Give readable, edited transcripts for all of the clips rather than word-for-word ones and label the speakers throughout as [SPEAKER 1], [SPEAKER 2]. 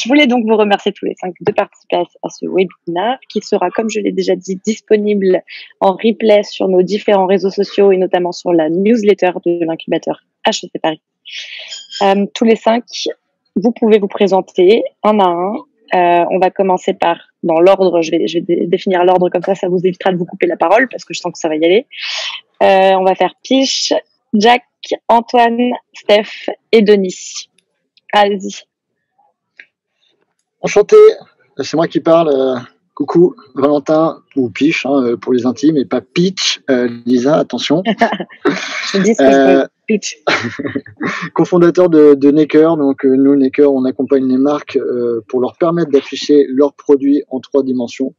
[SPEAKER 1] Je voulais donc vous remercier tous les 5 de participer à ce webinaire qui sera, comme je l'ai déjà dit, disponible en replay sur nos différents réseaux sociaux et notamment sur la newsletter de l'incubateur HEC Paris. Tous les 5, vous pouvez vous présenter un à un. On va commencer par, dans l'ordre, je vais définir l'ordre comme ça vous évitera de vous couper la parole parce que je sens que ça va y aller. On va faire Piche, Jack, Antoine, Steph et Denis. Allez-y.
[SPEAKER 2] Enchanté, c'est moi qui parle. Coucou, Valentin, ou Piche pour les intimes, et pas Pitch. Lisa, attention.
[SPEAKER 1] Je dis Pitch.
[SPEAKER 2] Cofondateur de Necker. Donc nous, Necker, on accompagne les marques pour leur permettre d'afficher leurs produits en 3 dimensions.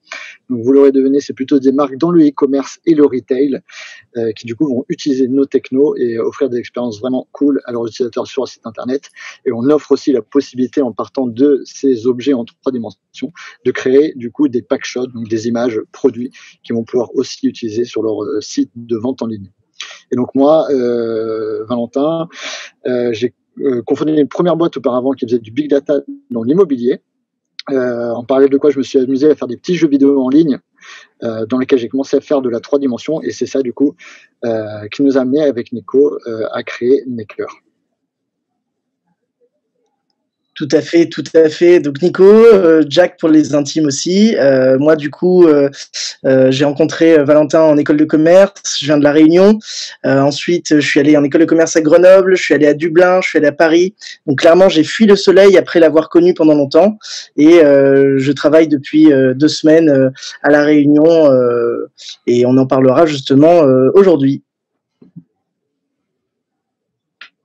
[SPEAKER 2] Donc vous l'aurez deviné, c'est plutôt des marques dans le e-commerce et le retail qui du coup vont utiliser nos technos et offrir des expériences vraiment cool à leurs utilisateurs sur le site internet. Et on offre aussi la possibilité, en partant de ces objets en 3 dimensions, de créer du coup des packshots, donc des images produits qui vont pouvoir aussi utiliser sur leur site de vente en ligne. Et donc moi, Valentin, j'ai cofondé une première boîte auparavant qui faisait du big data dans l'immobilier. En parallèle de quoi je me suis amusé à faire des petits jeux vidéo en ligne dans lesquels j'ai commencé à faire de la 3 dimensions, et c'est ça du coup qui nous a amené avec Nico à créer Necker.
[SPEAKER 3] Tout à fait. Donc Nico, Jack pour les intimes aussi. Moi du coup, j'ai rencontré Valentin en école de commerce. Je viens de la Réunion. Ensuite, je suis allé en école de commerce à Grenoble. Je suis allé à Dublin. Je suis allé à Paris. Donc clairement, j'ai fui le soleil après l'avoir connu pendant longtemps. Et je travaille depuis 2 semaines à la Réunion. Et on en parlera justement aujourd'hui.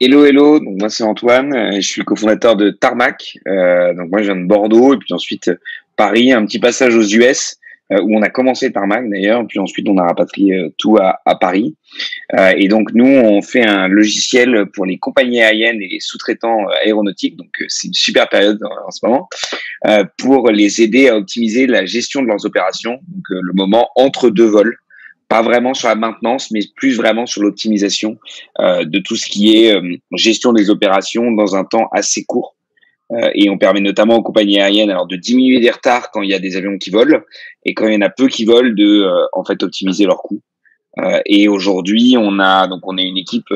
[SPEAKER 4] Hello, donc moi c'est Antoine, je suis le cofondateur de Tarmac, donc moi je viens de Bordeaux et puis ensuite Paris, un petit passage aux US où on a commencé Tarmac d'ailleurs, puis ensuite on a rapatrié tout à Paris, et donc nous on fait un logiciel pour les compagnies aériennes et les sous-traitants aéronautiques, donc c'est une super période en ce moment, pour les aider à optimiser la gestion de leurs opérations, donc le moment entre 2 vols. Pas vraiment sur la maintenance, mais plus vraiment sur l'optimisation de tout ce qui est gestion des opérations dans un temps assez court. Et on permet notamment aux compagnies aériennes alors de diminuer des retards quand il y a des avions qui volent, et quand il y en a peu qui volent, de en fait optimiser leurs coûts. Et aujourd'hui, on est une équipe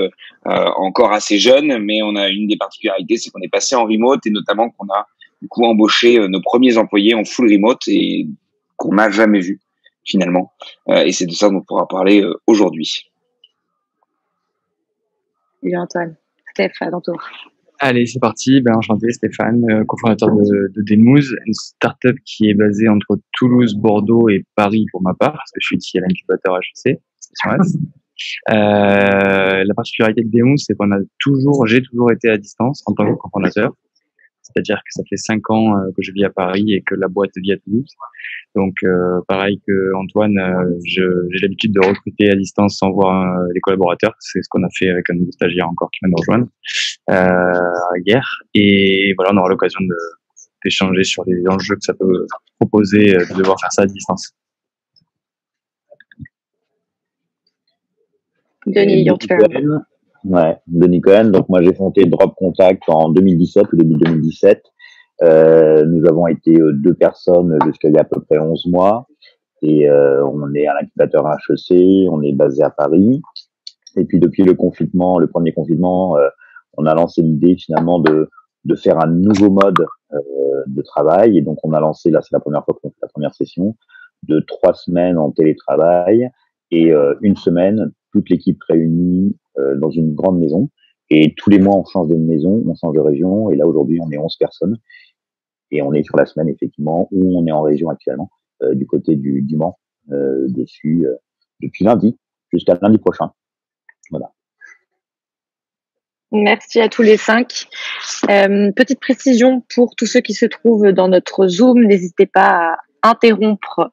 [SPEAKER 4] encore assez jeune, mais on a une des particularités, c'est qu'on est passé en remote, et notamment qu'on a du coup embauché nos premiers employés en full remote et qu'on n'a jamais vu finalement. Et c'est de ça dont on pourra parler aujourd'hui.
[SPEAKER 1] Salut Antoine. Steph, à ton tour.
[SPEAKER 5] Allez, c'est parti. Enchanté, Stéphane, cofondateur de Demooz, une startup qui est basée entre Toulouse, Bordeaux et Paris pour ma part, parce que je suis ici à l'incubateur HEC. La particularité de Demooz, c'est j'ai toujours été à distance en tant que cofondateur. C'est-à-dire que ça fait 5 ans que je vis à Paris et que la boîte vit à Toulouse. Donc, pareil que Antoine, j'ai l'habitude de recruter à distance sans voir les collaborateurs. C'est ce qu'on a fait avec un nouveau stagiaire encore qui vient de rejoindre hier. Et voilà, on aura l'occasion d'échanger sur les enjeux que ça peut proposer de devoir faire ça à distance.
[SPEAKER 1] Denis, your turn.
[SPEAKER 6] Ouais, Denis Cohen. Donc moi j'ai fondé Drop Contact en 2017, au début 2017. Nous avons été 2 personnes jusqu'à il y a à peu près 11 mois. Et on est à l'incubateur HEC, on est basé à Paris. Et puis depuis le premier confinement, on a lancé l'idée finalement de faire un nouveau mode de travail. Et donc on a lancé, là c'est la première fois qu'on fait la première session, de 3 semaines en télétravail et 1 semaine, toute l'équipe réunie dans une grande maison. Et tous les mois, on change de maison, on change de région. Et là, aujourd'hui, on est 11 personnes. Et on est sur la semaine, effectivement, où on est en région actuellement, du côté du Mans, depuis lundi jusqu'à lundi prochain. Voilà.
[SPEAKER 1] Merci à tous les 5. Petite précision pour tous ceux qui se trouvent dans notre Zoom, n'hésitez pas à interrompre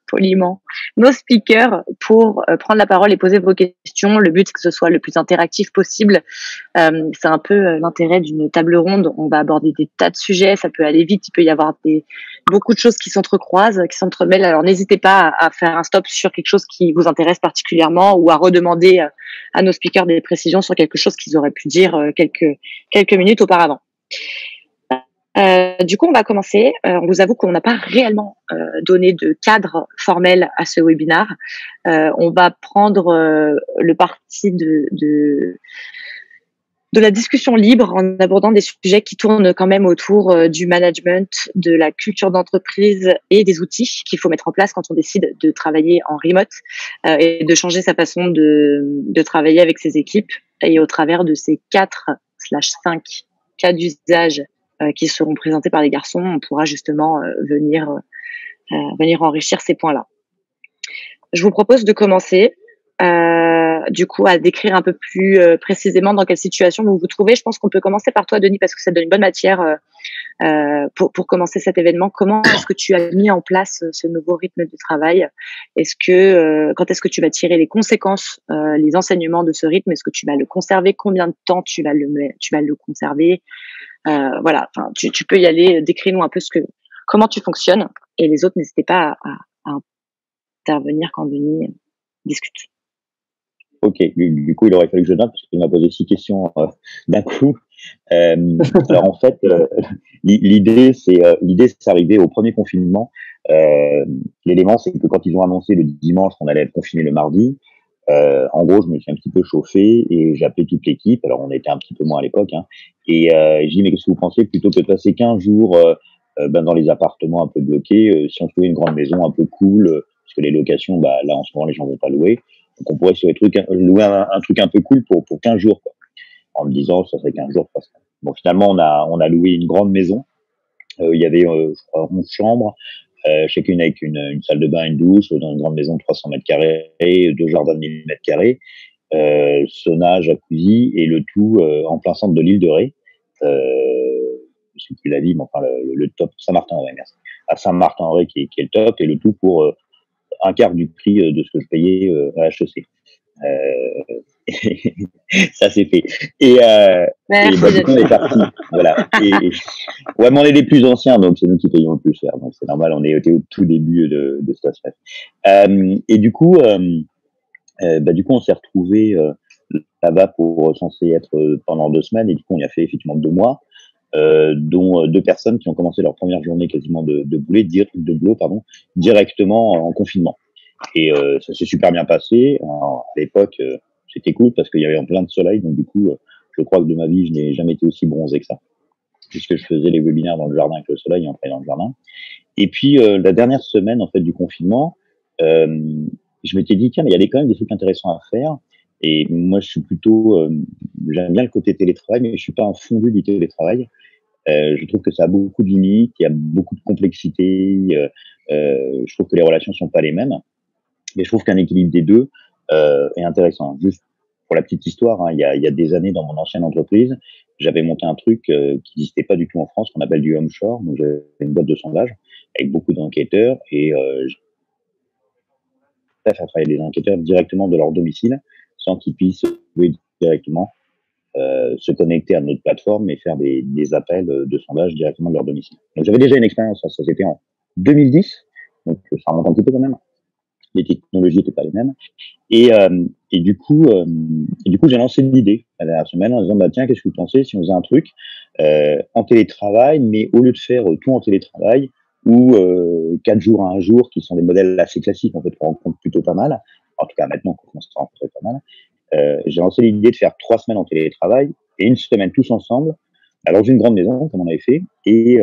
[SPEAKER 1] poliment nos speakers pour prendre la parole et poser vos questions. Le but, c'est que ce soit le plus interactif possible. C'est un peu l'intérêt d'une table ronde. On va aborder des tas de sujets, ça peut aller vite, il peut y avoir beaucoup de choses qui s'entrecroisent, qui s'entremêlent. Alors n'hésitez pas à faire un stop sur quelque chose qui vous intéresse particulièrement ou à redemander à nos speakers des précisions sur quelque chose qu'ils auraient pu dire quelques minutes auparavant. Du coup, on va commencer. On vous avoue qu'on n'a pas réellement donné de cadre formel à ce webinaire. On va prendre le parti de la discussion libre en abordant des sujets qui tournent quand même autour du management, de la culture d'entreprise et des outils qu'il faut mettre en place quand on décide de travailler en remote et de changer sa façon de travailler avec ses équipes. Et au travers de ces 4/5 cas d'usage qui seront présentés par les garçons, on pourra justement venir enrichir ces points-là. Je vous propose de commencer du coup à décrire un peu plus précisément dans quelle situation vous vous trouvez. Je pense qu'on peut commencer par toi, Denis, parce que ça donne une bonne matière pour commencer cet événement. Comment est-ce que tu as mis en place ce nouveau rythme de travail? Quand est-ce que tu vas tirer les conséquences, les enseignements de ce rythme? Est-ce que tu vas le conserver? Combien de temps tu vas le conserver? Voilà, enfin, tu peux y aller. Décris-nous un peu comment tu fonctionnes, et les autres, n'hésitez pas à intervenir quand Denis discute.
[SPEAKER 6] Ok, du coup, il aurait fallu que je note parce qu'il m'a posé 6 questions d'un coup. Alors en fait, l'idée, c'est arrivé au premier confinement. L'élément, c'est que quand ils ont annoncé le dimanche qu'on allait être confiné le mardi, en gros, je me suis un petit peu chauffé et j'ai appelé toute l'équipe. Alors on était un petit peu moins à l'époque, hein, et j'ai dit mais qu'est-ce que vous pensez, plutôt que de passer 15 jours dans les appartements un peu bloqués, si on trouvait une grande maison un peu cool, parce que les locations, là en ce moment les gens vont pas louer. Donc on pourrait louer un truc un peu cool pour 15 jours, quoi. En me disant ça serait 15 jours presque. Bon, finalement on a loué une grande maison. Il y avait je crois 11 chambres, chacune avec une salle de bain, une douche, dans une grande maison de 300 mètres carrés, 2 jardins de 1000 mètres carrés, sauna, jacuzzi, et le tout en plein centre de l'île de Ré. Je sais plus la ville, mais enfin le top, Saint-Martin-en-Ré, merci. À Saint-Martin-en-Ré qui est le top, et le tout pour un quart du prix de ce que je payais à HEC. Ça c'est fait. Et du coup on est parti. Voilà. Ouais, mais on est les plus anciens, donc c'est nous qui payons le plus cher. Donc c'est normal, on était au tout début de cette affaire. Et du coup, on s'est retrouvés là-bas pour censé être pendant 2 semaines, et du coup on y a fait effectivement 2 mois. Dont 2 personnes qui ont commencé leur première journée quasiment de boulot, directement en confinement. Et ça s'est super bien passé. Alors, à l'époque, c'était cool parce qu'il y avait plein de soleil, donc du coup, je crois que de ma vie, je n'ai jamais été aussi bronzé que ça, puisque je faisais les webinaires dans le jardin avec le soleil, entrer dans le jardin. Et puis la dernière semaine en fait du confinement, je m'étais dit tiens, mais il y a quand même des trucs intéressants à faire. Et moi, je suis plutôt, j'aime bien le côté télétravail, mais je suis pas un fondu du télétravail. Je trouve que ça a beaucoup de limites, il y a beaucoup de complexité. Je trouve que les relations sont pas les mêmes, mais je trouve qu'un équilibre des deux est intéressant. Juste pour la petite histoire, hein, il y a des années dans mon ancienne entreprise, j'avais monté un truc qui n'existait pas du tout en France, qu'on appelle du home shore. Donc j'avais une boîte de sondage avec beaucoup d'enquêteurs, et j'ai fait travailler des enquêteurs directement de leur domicile sans qu'ils puissent directement se connecter à notre plateforme et faire des appels de sondage directement de leur domicile. Donc j'avais déjà une expérience, ça c'était en 2010, donc ça remonte un petit peu quand même. Les technologies n'étaient pas les mêmes. Et du coup, j'ai lancé l'idée la dernière semaine en disant tiens, qu'est-ce que vous pensez si on faisait un truc en télétravail, mais au lieu de faire tout en télétravail, ou 4 jours à 1 jour, qui sont des modèles assez classiques en fait qu'on rencontre plutôt pas mal. En tout cas maintenant qu'on commence à rencontrer pas mal. J'ai lancé l'idée de faire 3 semaines en télétravail et 1 semaine tous ensemble, dans une grande maison, comme on avait fait, et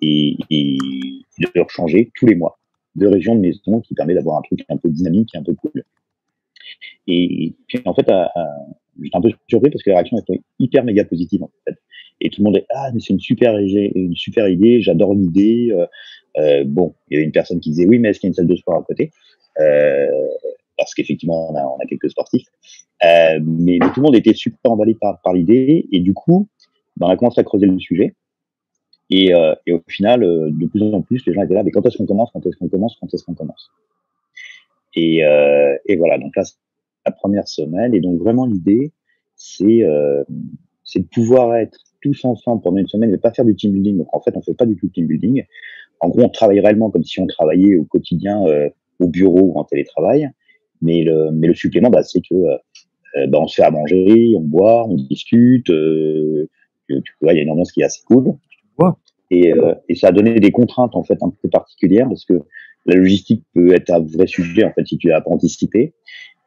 [SPEAKER 6] de leur changer tous les mois de région de maison, qui permet d'avoir un truc un peu dynamique et un peu cool. Et puis en fait, j'étais un peu surpris parce que la réaction était hyper méga positive en fait. Et tout le monde est mais c'est une super idée, j'adore l'idée. Bon, il y avait une personne qui disait oui, mais est-ce qu'il y a une salle de sport à côté? Parce qu'effectivement on a quelques sportifs, mais tout le monde était super emballé par l'idée, et du coup on a commencé à creuser le sujet, et au final de plus en plus les gens étaient là, mais quand est-ce qu'on commence et voilà, donc là c'est la première semaine, et donc vraiment l'idée c'est de pouvoir être tous ensemble pendant 1 semaine, mais pas faire du team building. Donc en fait on fait pas du tout de team building. En gros on travaille réellement comme si on travaillait au quotidien au bureau ou en télétravail. Mais le supplément, c'est que on se fait à manger, on boit, on discute, tu vois, il y a une ambiance qui est assez cool.
[SPEAKER 5] Ouais.
[SPEAKER 6] Et ça a donné des contraintes en fait un peu particulières parce que la logistique peut être un vrai sujet en fait si tu l'as pas anticipé.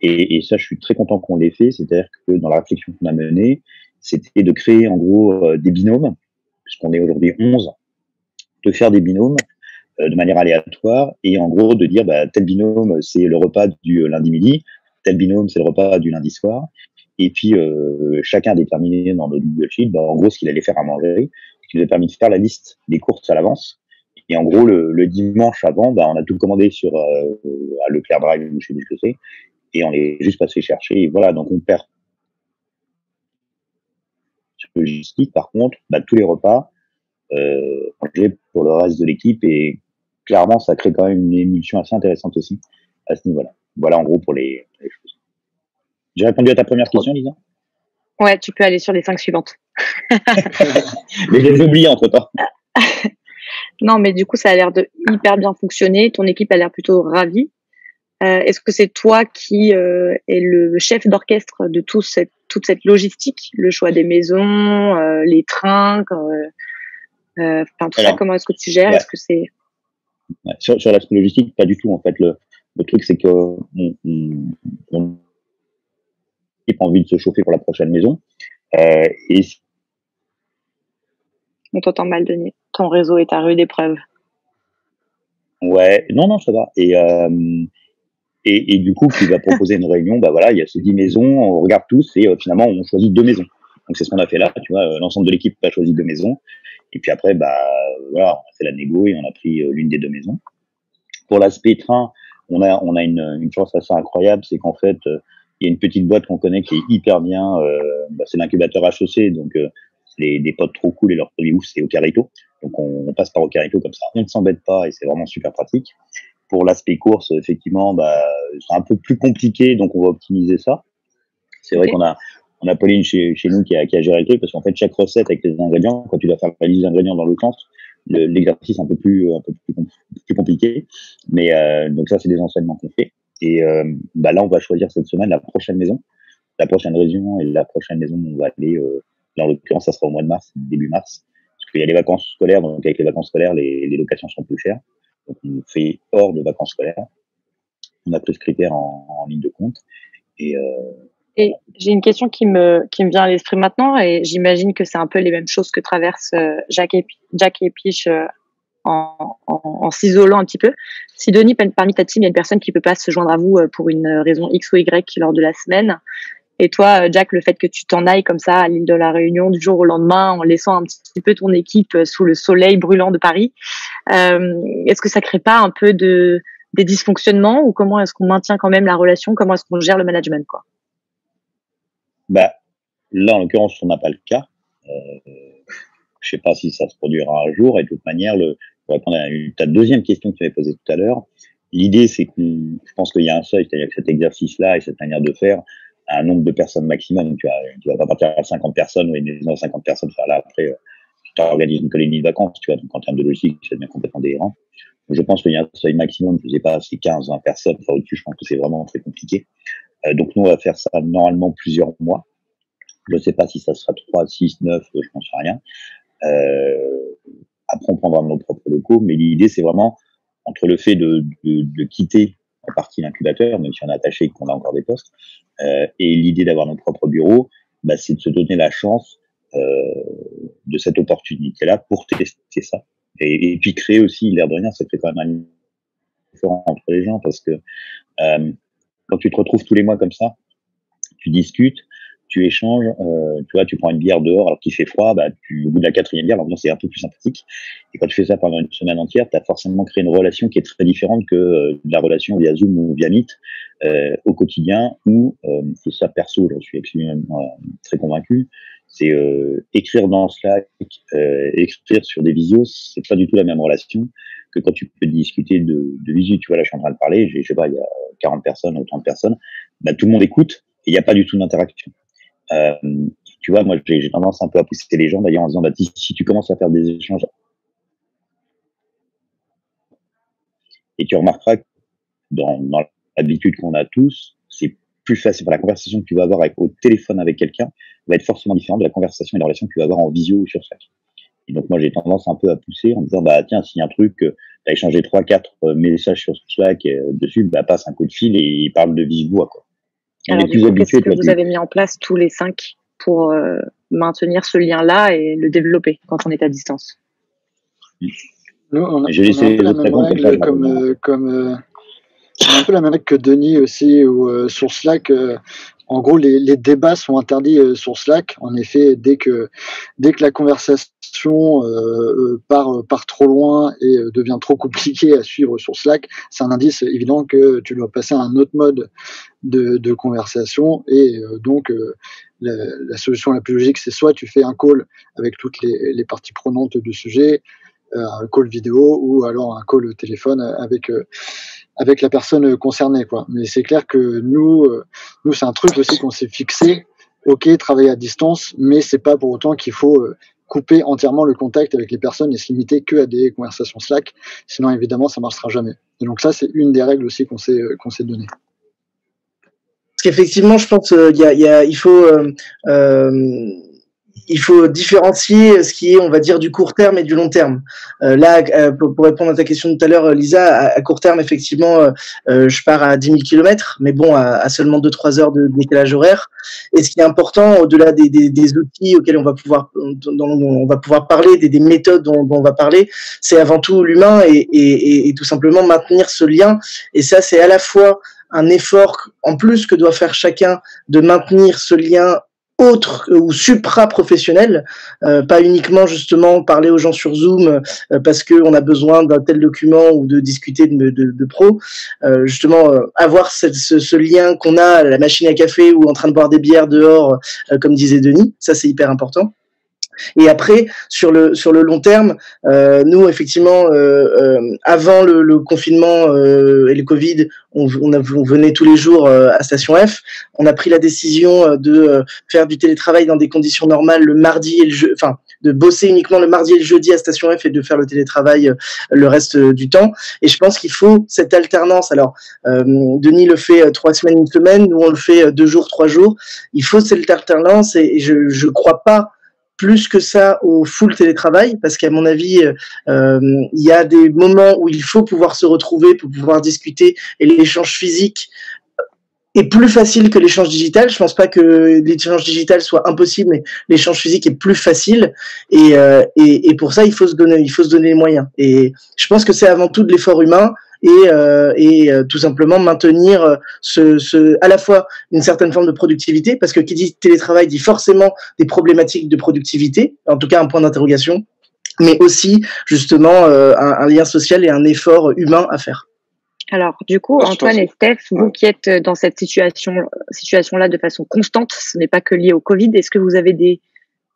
[SPEAKER 6] Et ça, je suis très content qu'on l'ait fait. C'est-à-dire que dans la réflexion qu'on a menée, c'était de créer en gros des binômes, puisqu'on est aujourd'hui 11, de faire des binômes de manière aléatoire et en gros de dire bah, tel binôme c'est le repas du lundi midi, tel binôme c'est le repas du lundi soir. Et puis chacun a déterminé dans notre Google Sheet bah, en gros ce qu'il allait faire à manger, ce qui nous a permis de faire la liste des courses à l'avance. Et en gros le dimanche avant, bah, on a tout commandé sur à Leclerc Drive ou je sais plus ce que c'est, et on est juste passé chercher. Et voilà, donc on perd sur le logistique. Par contre, bah, tous les repas mangés pour le reste de l'équipe et clairement, ça crée quand même une émulsion assez intéressante aussi à ce niveau-là. Voilà en gros pour les choses. J'ai répondu à ta première question, Lisa?
[SPEAKER 1] Ouais, tu peux aller sur les 5 suivantes.
[SPEAKER 6] Mais je les ai oubliées entre-temps.
[SPEAKER 1] Non, mais du coup, ça a l'air de hyper bien fonctionner. Ton équipe a l'air plutôt ravie. Est-ce que c'est toi qui est le chef d'orchestre de toute cette logistique, le choix des maisons, les trains, enfin tout ça, comment est-ce que tu gères?
[SPEAKER 6] Ouais.
[SPEAKER 1] Est-ce que c'est
[SPEAKER 6] sur l'aspect logistique, pas du tout en fait. Le truc c'est que on a envie de se chauffer pour la prochaine maison et
[SPEAKER 1] on t'entend mal, Denis. Ton réseau est à rude épreuve.
[SPEAKER 6] ouais, non, ça va. Et du coup, tu vas proposer une réunion, bah voilà, il y a ces 10 maisons, on regarde tous et finalement on choisit 2 maisons. Donc c'est ce qu'on a fait là, tu vois, l'ensemble de l'équipe a choisi 2 maisons. Et puis après, bah voilà, on a fait la négo et on a pris l'une des 2 maisons. Pour l'aspect train, on a une chance assez incroyable, c'est qu'en fait, il y a une petite boîte qu'on connaît qui est hyper bien, bah, c'est l'incubateur HEC, donc c'est des potes trop cool et leur produit ouf, c'est Ocarito. Donc on passe par Ocarito comme ça, on ne s'embête pas et c'est vraiment super pratique. Pour l'aspect course, effectivement, bah, c'est un peu plus compliqué, donc on va optimiser ça. C'est vrai qu'on a Pauline chez nous qui a géré le truc, parce qu'en fait, chaque recette avec les ingrédients, quand tu dois faire la liste d'ingrédients dans l'autre sens, l'exercice est un peu plus compliqué. Mais donc ça, c'est des enseignements qu'on fait. Et bah là, on va choisir cette semaine la prochaine maison, la prochaine région et la prochaine maison où on va aller. Là, en l'occurrence, ça sera au mois de mars, début mars, parce qu'il y a les vacances scolaires. Donc avec les vacances scolaires, les locations sont plus chères. Donc on fait hors de vacances scolaires. On a pris ce critère en ligne de compte. Et
[SPEAKER 1] j'ai une question qui me vient à l'esprit maintenant, et j'imagine que c'est un peu les mêmes choses que traversent Jack et Peach en s'isolant un petit peu. Si Denis, parmi ta team, il y a une personne qui peut pas se joindre à vous pour une raison X ou Y lors de la semaine, et toi, Jack, le fait que tu t'en ailles comme ça à l'île de la Réunion du jour au lendemain en laissant un petit peu ton équipe sous le soleil brûlant de Paris, est-ce que ça crée pas un peu des dysfonctionnements, ou comment est-ce qu'on maintient quand même la relation? Comment est-ce qu'on gère le management, quoi?
[SPEAKER 6] Bah, là, en l'occurrence, on n'a pas le cas. Je sais pas si ça se produira un jour. Et de toute manière, pour répondre à ta deuxième question que tu avais posée tout à l'heure, l'idée, c'est que je pense qu'il y a un seuil, c'est-à-dire que cet exercice-là et cette manière de faire a un nombre de personnes maximum. Tu vas pas partir à 50 personnes ou une maison à 50 personnes, faire là après, tu t'organises une colonie de vacances, tu vois. Donc, en termes de logique, ça devient complètement délirant. Donc, je pense qu'il y a un seuil maximum, je sais pas, c'est 15, 20 personnes. Enfin, au-dessus, je pense que c'est vraiment très compliqué. Donc, nous, on va faire ça normalement plusieurs mois. Je ne sais pas si ça sera 3, 6, 9, je n'en sais rien. Après, on prendra nos propres locaux, mais l'idée, c'est vraiment entre le fait de quitter en partie l'incubateur, même si on est attaché et qu'on a encore des postes, et l'idée d'avoir nos propres bureaux, bah, c'est de se donner la chance de cette opportunité-là pour tester ça. Et puis créer aussi, l'air de rien, ça fait quand même un différent entre les gens, parce que quand tu te retrouves tous les mois comme ça, tu discutes, tu échanges, tu vois, tu prends une bière dehors alors qu'il fait froid, bah, au bout de la 4e bière, l'ambiance est un peu plus sympathique. Et quand tu fais ça pendant une semaine entière, tu as forcément créé une relation qui est très différente que de la relation via Zoom ou via Meet au quotidien, où, c'est ça perso, j'en suis absolument très convaincu, c'est écrire dans Slack, écrire sur des visios, c'est pas du tout la même relation que quand tu peux discuter de visu. Tu vois, là, je suis en train de parler, je sais pas, il y a 40 personnes ou 30 personnes, bah, tout le monde écoute et il n'y a pas du tout d'interaction. Tu vois, moi, j'ai tendance un peu à pousser les gens d'ailleurs en disant, bah, si tu commences à faire des échanges, et tu remarqueras que dans l'habitude qu'on a tous, c'est plus facile. Enfin, la conversation que tu vas avoir au téléphone avec quelqu'un va être forcément différente de la conversation et de la relation que tu vas avoir en visio ou sur Slack. Et donc moi j'ai tendance un peu à pousser en disant bah tiens, s'il y a un truc, t'as échangé 3-4 messages sur Slack dessus, bah passe un coup de fil et parle de vive voix, quoi.
[SPEAKER 1] Alors du coup, qu'est-ce que vous avez mis en place tous les 5 pour maintenir ce lien-là et le développer quand on est à distance?
[SPEAKER 2] Nous, on a un peu la même règle comme on a un peu la même règle que Denis aussi, où sur Slack, en gros, les débats sont interdits sur Slack. En effet, dès que la conversation part trop loin et devient trop compliquée à suivre sur Slack, c'est un indice évident que tu dois passer à un autre mode de conversation. Et donc, la solution la plus logique, c'est soit tu fais un call avec toutes les parties prenantes du sujet, un call vidéo, ou alors un call téléphone avec la personne concernée, quoi. Mais c'est clair que nous c'est un truc aussi qu'on s'est fixé. Ok, travailler à distance, mais c'est pas pour autant qu'il faut couper entièrement le contact avec les personnes et se limiter que à des conversations Slack. Sinon, évidemment, ça marchera jamais. Et donc ça, c'est une des règles aussi qu'on s'est donné.
[SPEAKER 3] Parce qu'effectivement, je pense il faut différencier ce qui est, on va dire, du court terme et du long terme. Pour répondre à ta question tout à l'heure, Lisa, à court terme, effectivement, je pars à 10 000 km, mais bon, à seulement 2-3 heures de décalage horaire. Et ce qui est important, au-delà des outils auxquels on va pouvoir parler, des méthodes dont on va parler, c'est avant tout l'humain et tout simplement maintenir ce lien. Et ça, c'est à la fois un effort en plus que doit faire chacun de maintenir ce lien autre ou supra-professionnel, pas uniquement justement parler aux gens sur Zoom parce qu'on a besoin d'un tel document ou de discuter de pro, justement avoir ce lien qu'on a à la machine à café ou en train de boire des bières dehors, comme disait Denis, ça c'est hyper important. Et après, sur le long terme, nous effectivement, avant le confinement et le Covid, on venait tous les jours à Station F. On a pris la décision de faire du télétravail dans des conditions normales le mardi et le jeudi, enfin de bosser uniquement le mardi et le jeudi à Station F et de faire le télétravail le reste du temps. Et je pense qu'il faut cette alternance. Alors, Denis le fait 3 semaines, 1 semaine, nous on le fait 2 jours, 3 jours. Il faut cette alternance et je crois pas plus que ça au full télétravail, parce qu'à mon avis, il y a des moments où il faut pouvoir se retrouver pour pouvoir discuter, et l'échange physique est plus facile que l'échange digital. Je pense pas que l'échange digital soit impossible, mais l'échange physique est plus facile, et pour ça, il faut se donner les moyens. Et je pense que c'est avant tout de l'effort humain, et tout simplement maintenir à la fois une certaine forme de productivité, parce que qui dit télétravail dit forcément des problématiques de productivité, en tout cas un point d'interrogation, mais aussi justement un lien social et un effort humain à faire.
[SPEAKER 1] Alors, du coup, Antoine et Steph, vous qui êtes dans cette situation-là de façon constante, ce n'est pas que lié au Covid, est-ce que vous avez des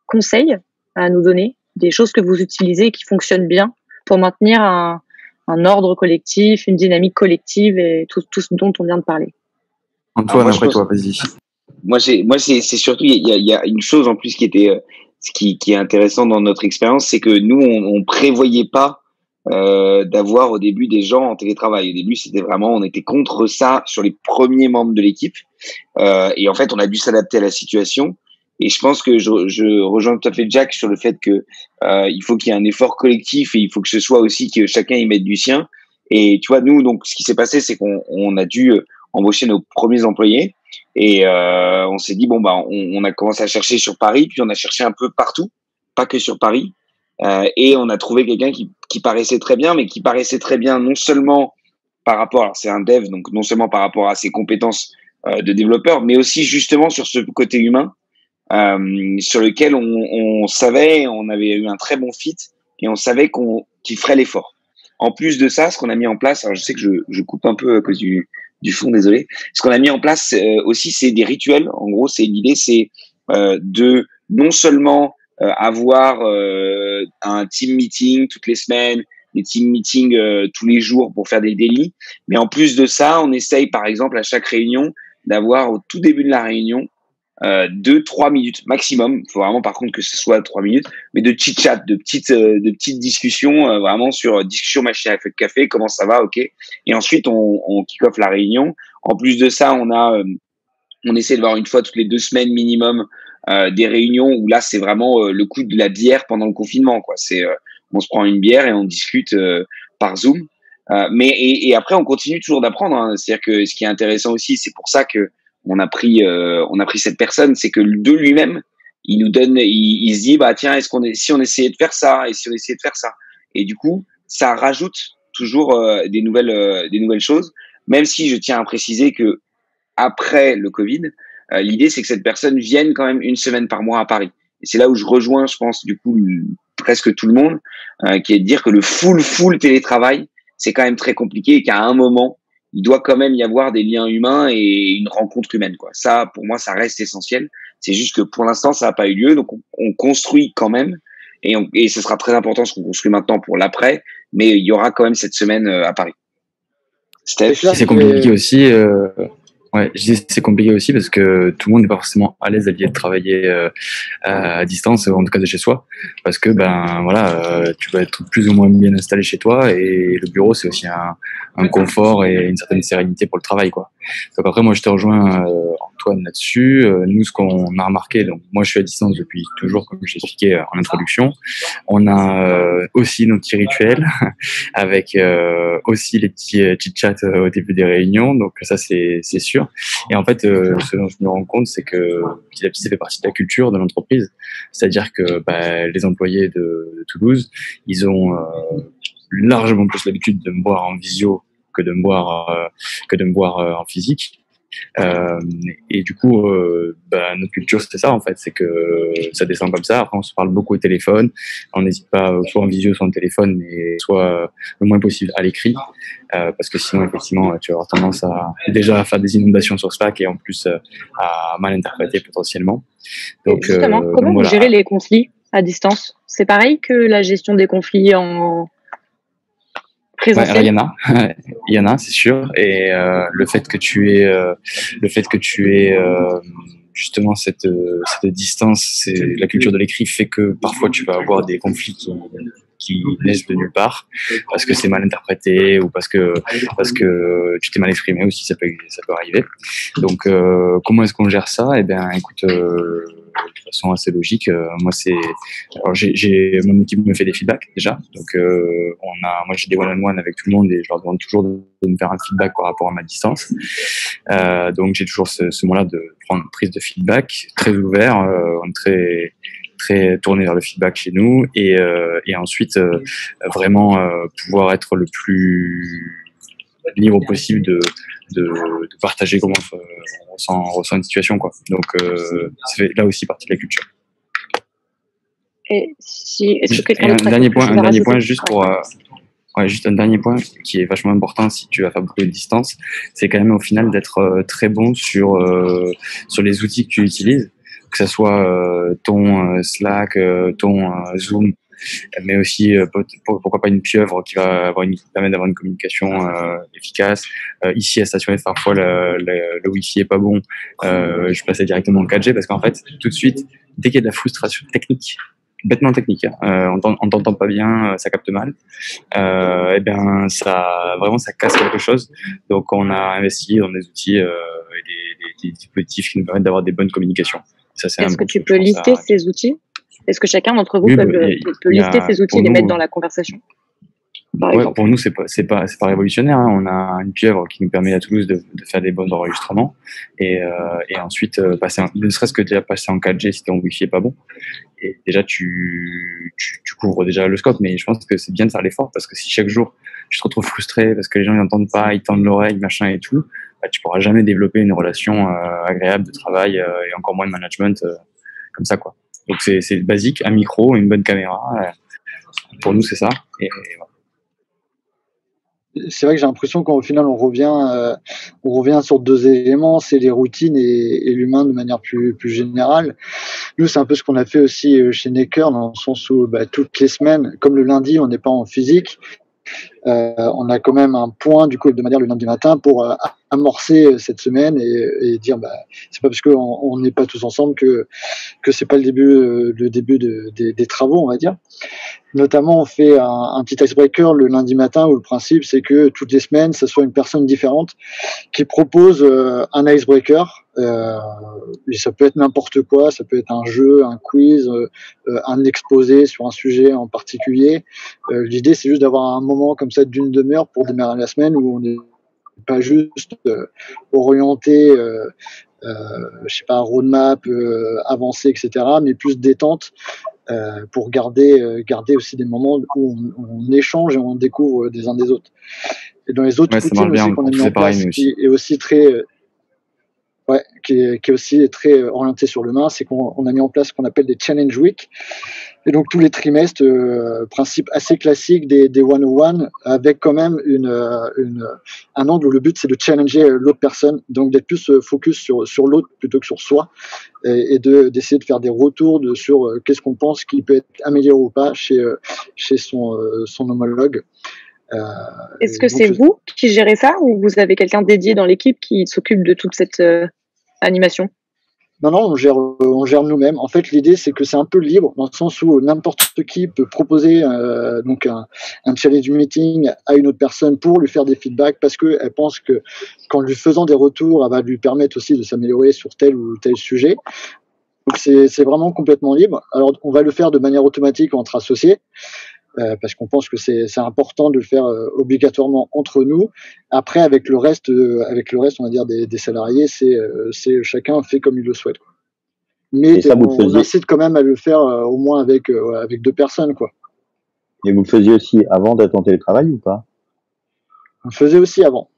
[SPEAKER 1] conseils à nous donner, des choses que vous utilisez et qui fonctionnent bien pour maintenir un ordre collectif, une dynamique collective et tout ce dont on vient de parler?
[SPEAKER 5] Antoine, après toi, vas-y.
[SPEAKER 4] Moi, c'est surtout, il y a une chose en plus qui était, qui est intéressant dans notre expérience, c'est que nous, on prévoyait pas d'avoir au début des gens en télétravail. Au début, c'était vraiment, on était contre ça sur les premiers membres de l'équipe. Et en fait, on a dû s'adapter à la situation. Et je pense que je rejoins tout à fait Jack sur le fait que il faut qu'il y ait un effort collectif et il faut que ce soit aussi que chacun y mette du sien. Et tu vois, nous, donc, ce qui s'est passé, c'est qu'on a dû embaucher nos premiers employés et on s'est dit bon bah on a commencé à chercher sur Paris, puis on a cherché un peu partout, pas que sur Paris, et on a trouvé quelqu'un qui paraissait très bien, mais qui paraissait très bien non seulement par rapport, alors c'est un dev, donc non seulement par rapport à ses compétences de développeur, mais aussi justement sur ce côté humain. Sur lequel on savait, on avait eu un très bon fit et on savait qu'il ferait l'effort. En plus de ça, ce qu'on a mis en place, alors je sais que je coupe un peu à cause du fond, désolé. Ce qu'on a mis en place aussi, c'est des rituels. En gros, l'idée, c'est de non seulement avoir un team meeting toutes les semaines, des team meetings tous les jours pour faire des daily, mais en plus de ça, on essaye par exemple à chaque réunion d'avoir au tout début de la réunion 2-3 minutes maximum. Il faut vraiment par contre que ce soit 3 minutes, mais de chit-chat, de petites discussions, vraiment sur discussion machine à café, comment ça va, ok. Et ensuite on kick off la réunion. En plus de ça, on a On essaie de voir une fois toutes les 2 semaines minimum des réunions où là, c'est vraiment le coup de la bière pendant le confinement, quoi. On se prend une bière et on discute par Zoom. Et après, on continue toujours d'apprendre, hein. C'est-à-dire que ce qui est intéressant aussi, c'est pour ça que on a pris cette personne, c'est que de lui-même, il nous donne, il se dit, bah tiens, si on essayait de faire ça, et si on essayait de faire ça, et du coup, ça rajoute toujours des nouvelles choses. Même si je tiens à préciser que après le Covid, l'idée c'est que cette personne vienne quand même une semaine par mois à Paris. Et c'est là où je rejoins, je pense, du coup, presque tout le monde, qui est de dire que le full télétravail, c'est quand même très compliqué et qu'à un moment, il doit quand même y avoir des liens humains et une rencontre humaine, quoi. Ça, pour moi, ça reste essentiel. C'est juste que pour l'instant, ça n'a pas eu lieu, donc on construit quand même, et ce sera très important ce qu'on construit maintenant pour l'après, mais il y aura quand même cette semaine à Paris.
[SPEAKER 5] Steph, c'est compliqué aussi. Ouais, je dis c'est compliqué aussi parce que tout le monde n'est pas forcément à l'aise à l'idée de travailler à distance, en tout cas de chez soi, parce que ben voilà, tu vas être plus ou moins bien installé chez toi et le bureau c'est aussi un confort et une certaine sérénité pour le travail, quoi. Donc après moi je te rejoins Antoine là-dessus. Nous ce qu'on a remarqué, donc moi je suis à distance depuis toujours comme je l'expliquais en introduction. On a aussi nos petits rituels avec aussi les petits chit-chats au début des réunions, donc ça c'est sûr. Et en fait, ce dont je me rends compte, c'est que petit à petit, ça fait partie de la culture de l'entreprise. C'est-à-dire que les employés de Toulouse, ils ont largement plus l'habitude de me voir en visio que de me voir en physique. Et du coup, notre culture, c'est ça en fait, c'est que ça descend comme ça. Après, on se parle beaucoup au téléphone. On n'hésite pas, soit en visio, soit en téléphone, mais soit le moins possible à l'écrit, parce que sinon, effectivement, tu vas avoir tendance à déjà faire des inondations sur Slack et en plus à mal interpréter potentiellement. Donc,
[SPEAKER 1] justement, comment vous gérez les conflits à distance? C'est pareil que la gestion des conflits en présentiel?
[SPEAKER 5] Ouais, il y en a, c'est sûr. Et le fait que tu aies justement cette distance, c'est la culture de l'écrit fait que parfois tu vas avoir des conflits qui naissent de nulle part parce que c'est mal interprété ou parce que tu t'es mal exprimé aussi, ça peut arriver. Donc comment est-ce qu'on gère ça? Eh bien écoute, de façon assez logique, alors j'ai mon équipe me fait des feedbacks déjà, donc moi j'ai des one-on-one avec tout le monde et je leur demande toujours de me faire un feedback par rapport à ma distance. Donc j'ai toujours ce moment-là de prendre une prise de feedback très ouvert, on est très tourné vers le feedback chez nous et ensuite vraiment pouvoir être le plus libre possible de partager comment on ressent une situation, quoi. Donc ça fait là aussi partie de la culture.
[SPEAKER 1] Et est-ce que
[SPEAKER 5] un dernier point juste pour juste un dernier point qui est vachement important si tu vas faire beaucoup de distance, c'est quand même au final d'être très bon sur les outils que tu utilises, que ça soit ton Slack, ton Zoom, mais aussi pourquoi pas une pieuvre qui va permettre d'avoir une communication efficace. Ici à Station F, parfois le Wi-Fi est pas bon, je passais directement en 4G parce qu'en fait tout de suite dès qu'il y a de la frustration technique, bêtement technique, on t'entend pas bien, ça capte mal, et bien ça casse quelque chose. Donc on a investi dans des outils et des dispositifs qui nous permettent d'avoir des bonnes communications. Ça,
[SPEAKER 1] est-ce que tu peux lister ces outils? Est-ce que chacun d'entre vous peut lister ces outils et les mettre dans la conversation?
[SPEAKER 5] Pour nous, c'est pas révolutionnaire, hein. On a une pieuvre qui nous permet à Toulouse de faire des bons enregistrements et ensuite ne serait-ce que déjà passer en 4G si ton Wi-Fi est pas bon. Et déjà tu couvres déjà le scope, mais je pense que c'est bien de faire l'effort parce que si chaque jour tu te retrouves frustré parce que les gens n'entendent pas, ils tendent l'oreille, machin et tout, tu pourras jamais développer une relation agréable de travail et encore moins de management comme ça, quoi. Donc c'est basique, un micro, une bonne caméra. Pour nous, c'est ça. Et voilà.
[SPEAKER 2] C'est vrai que j'ai l'impression qu'au final on revient sur deux éléments, c'est les routines et l'humain de manière plus générale. Nous, c'est un peu ce qu'on a fait aussi chez Necker, dans le sens où toutes les semaines, comme le lundi, on n'est pas en physique, On a quand même un point du coup hebdomadaire le lundi matin pour amorcer cette semaine et dire c'est pas parce qu'on n'est pas tous ensemble que c'est pas le début des travaux, on va dire. Notamment, on fait un petit icebreaker le lundi matin où le principe c'est que toutes les semaines, ce soit une personne différente qui propose un icebreaker. Et ça peut être n'importe quoi, ça peut être un jeu, un quiz, un exposé sur un sujet en particulier. L'idée, c'est juste d'avoir un moment comme ça d'une demi-heure pour démarrer la semaine où on n'est pas juste orienté, je sais pas, roadmap, avancé, etc., mais plus détente. Pour garder aussi des moments où on échange et on découvre des uns des autres. Et dans les autres routines aussi qu'on a mis en place, qui est aussi très qui est aussi très orienté sur l'humain, c'est qu'on a mis en place ce qu'on appelle des challenge week. Et donc tous les trimestres, principe assez classique des 101, avec quand même un angle où le but c'est de challenger l'autre personne, donc d'être plus focus sur l'autre plutôt que sur soi, et d'essayer de faire des retours sur qu'est-ce qu'on pense qui peut être amélioré ou pas chez son homologue.
[SPEAKER 1] Est-ce que c'est vous qui gérez ça ou vous avez quelqu'un dédié dans l'équipe qui s'occupe de toute cette animation?
[SPEAKER 2] Non, on gère nous-mêmes. En fait, l'idée, c'est que c'est un peu libre, dans le sens où n'importe qui peut proposer donc un challenge meeting à une autre personne pour lui faire des feedbacks, parce qu'elle pense que qu'en lui faisant des retours, elle va lui permettre aussi de s'améliorer sur tel ou tel sujet. Donc, c'est vraiment complètement libre. Alors, on va le faire de manière automatique entre associés, parce qu'on pense que c'est important de le faire obligatoirement entre nous. Après, avec le reste, on va dire des salariés, c'est chacun fait comme il le souhaite, quoi. Mais on incite quand même à le faire au moins avec 2 personnes, quoi.
[SPEAKER 6] Et vous le faisiez aussi avant d'être en télétravail ou pas?
[SPEAKER 2] On le faisait aussi avant.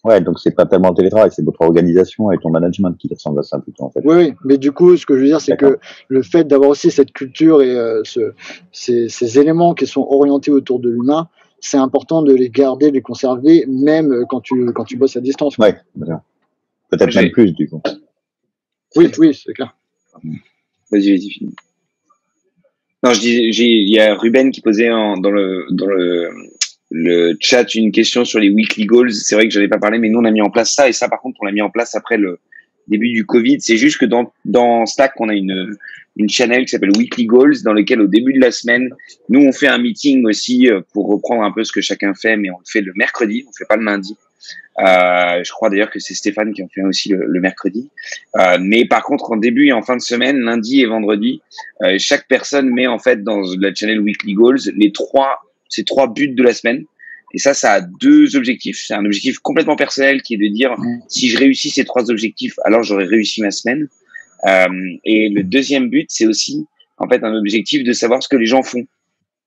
[SPEAKER 6] Ouais, donc c'est pas tellement le télétravail, c'est votre organisation et ton management qui ressemble à ça plutôt, en fait.
[SPEAKER 2] Oui, mais du coup, ce que je veux dire, c'est que le fait d'avoir aussi cette culture et ces éléments qui sont orientés autour de l'humain, c'est important de les garder, de les conserver, même quand tu bosses à distance.
[SPEAKER 6] Ouais, bien. Peut-être même plus, du coup.
[SPEAKER 2] Oui, c'est clair.
[SPEAKER 4] Vas-y, finis. Non, il y a Ruben qui posait dans le chat une question sur les weekly goals. C'est vrai que j'avais pas parlé, mais nous on a mis en place ça, et ça par contre on l'a mis en place après le début du Covid. C'est juste que dans Stack on a une channel qui s'appelle Weekly Goals, dans lequel au début de la semaine nous on fait un meeting aussi pour reprendre un peu ce que chacun fait, mais on le fait le mercredi, on fait pas le lundi. Je crois d'ailleurs que c'est Stéphane qui en fait aussi le mercredi. Mais par contre en début et en fin de semaine, lundi et vendredi, chaque personne met en fait dans la channel Weekly Goals ces 3 buts de la semaine. Et ça a 2 objectifs. C'est un objectif complètement personnel qui est de dire si je réussis ces 3 objectifs, alors j'aurai réussi ma semaine. Et le deuxième but, c'est aussi en fait un objectif de savoir ce que les gens font.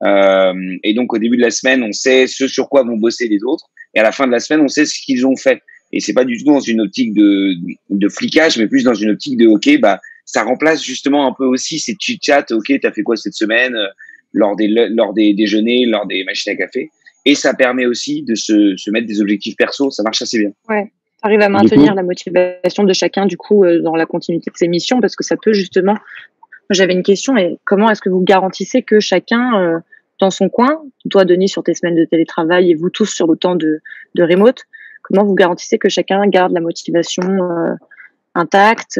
[SPEAKER 4] Et donc au début de la semaine, on sait ce sur quoi vont bosser les autres, et à la fin de la semaine, on sait ce qu'ils ont fait. Et c'est pas du tout dans une optique de flicage, mais plus dans une optique de ok, ça remplace justement un peu aussi ces chit-chat. Ok, t'as fait quoi cette semaine lors des déjeuners, lors des machines à café. Et ça permet aussi de se mettre des objectifs perso. Ça marche assez bien.
[SPEAKER 1] Ouais. T'arrives à maintenir la motivation de chacun, du coup, dans la continuité de ses missions, parce que ça peut justement... J'avais une question, et comment est-ce que vous garantissez que chacun, dans son coin, toi, Denis, sur tes semaines de télétravail, et vous tous sur le temps de remote, comment vous garantissez que chacun garde la motivation intacte,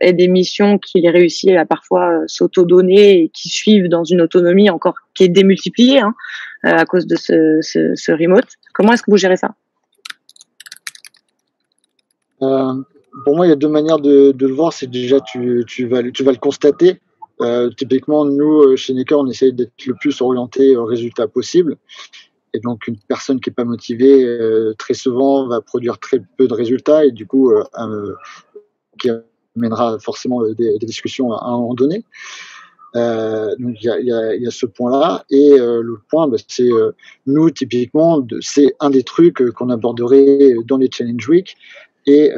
[SPEAKER 1] et des missions qu'il réussit à parfois s'auto-donner et qui suivent dans une autonomie encore qui est démultipliée à cause de ce remote. Comment est-ce que vous gérez ça?
[SPEAKER 2] Pour moi, il y a 2 manières de le voir. C'est déjà tu vas le constater. Typiquement, nous, chez Necker, on essaye d'être le plus orienté au résultat possible. Et donc, une personne qui n'est pas motivée, très souvent, va produire très peu de résultats, et du coup, qui amènera forcément des discussions à un moment donné. Donc il y a ce point-là, et l'autre point, c'est nous typiquement, c'est un des trucs qu'on aborderait dans les Challenge Week, et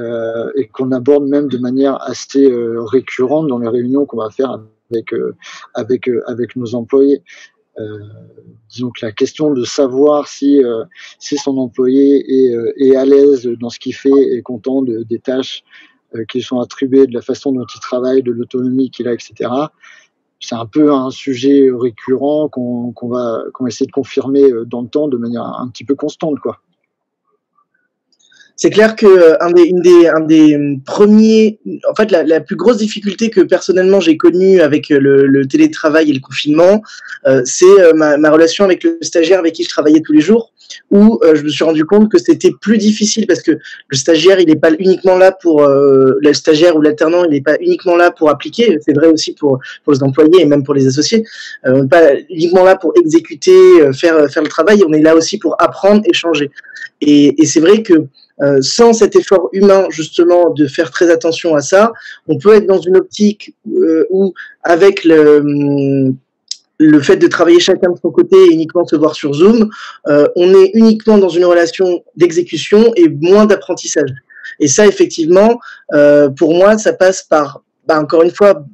[SPEAKER 2] qu'on aborde même de manière assez récurrente dans les réunions qu'on va faire avec nos employés. Disons que la question de savoir si son employé est à l'aise dans ce qu'il fait, est content des tâches qui sont attribuées, de la façon dont il travaille, de l'autonomie qu'il a, etc. c'est un peu un sujet récurrent qu'on va essayer de confirmer dans le temps de manière un petit peu constante, quoi.
[SPEAKER 3] C'est clair que un des premiers, en fait, la plus grosse difficulté que personnellement j'ai connue avec le télétravail et le confinement, c'est ma relation avec le stagiaire avec qui je travaillais tous les jours, où je me suis rendu compte que c'était plus difficile parce que le stagiaire, il n'est pas uniquement là pour le stagiaire ou l'alternant, il n'est pas uniquement là pour appliquer. C'est vrai aussi pour les employés et même pour les associés. On n'est pas uniquement là pour exécuter, faire le travail. On est là aussi pour apprendre, échanger. Et c'est vrai que sans cet effort humain justement de faire très attention à ça, on peut être dans une optique où avec le fait de travailler chacun de son côté et uniquement se voir sur Zoom, on est uniquement dans une relation d'exécution et moins d'apprentissage. Et ça, effectivement, pour moi, ça passe par, encore une fois,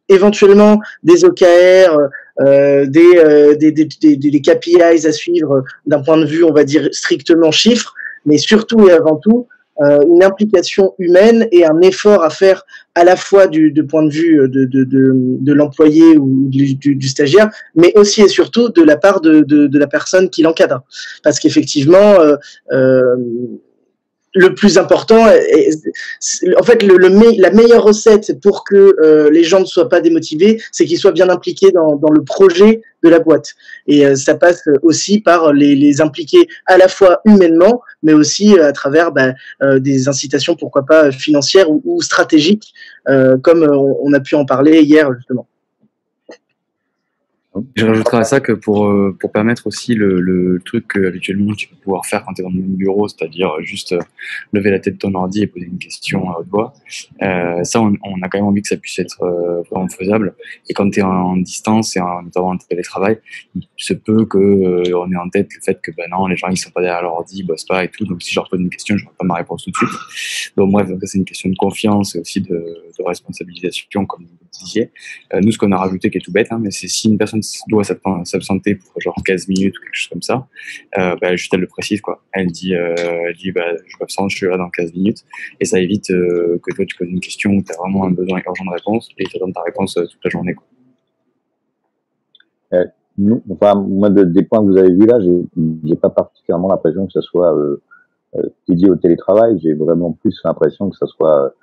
[SPEAKER 3] éventuellement des OKR, des KPIs à suivre d'un point de vue, on va dire, strictement chiffres, mais surtout et avant tout, une implication humaine et un effort à faire à la fois du point de vue de l'employé ou du stagiaire, mais aussi et surtout de la part de la personne qui l'encadre. Parce qu'effectivement, le plus important, en fait, la meilleure recette pour que les gens ne soient pas démotivés, c'est qu'ils soient bien impliqués dans le projet de la boîte. Et ça passe aussi par les impliquer à la fois humainement, mais aussi à travers des incitations, pourquoi pas financières ou stratégiques, comme on a pu en parler hier justement.
[SPEAKER 5] Je rajouterais à ça que pour permettre aussi le truc que habituellement tu peux pouvoir faire quand tu es dans le même bureau, c'est-à-dire juste lever la tête de ton ordi et poser une question à haute voix, ça on a quand même envie que ça puisse être vraiment faisable. Et quand tu es en distance et notamment en télétravail, il se peut que on ait en tête le fait que non, les gens ils sont pas derrière leur ordi, ils bossent pas et tout, donc si je leur pose une question, je n'aurai pas ma réponse tout de suite. Donc bref, c'est une question de confiance et aussi de responsabilisation, comme vous disiez. Nous, ce qu'on a rajouté, qui est tout bête, mais c'est si une personne doit s'absenter pour genre 15 minutes ou quelque chose comme ça, juste elle le précise, quoi. Elle dit je m'absente, je suis là dans 15 minutes, et ça évite que toi tu poses une question où tu as vraiment un besoin urgent de réponse et tu donnes ta réponse toute la journée, quoi.
[SPEAKER 6] Moi, des points que vous avez vus là, j'ai pas particulièrement l'impression que ça soit dédié au télétravail. J'ai vraiment plus l'impression que ça soit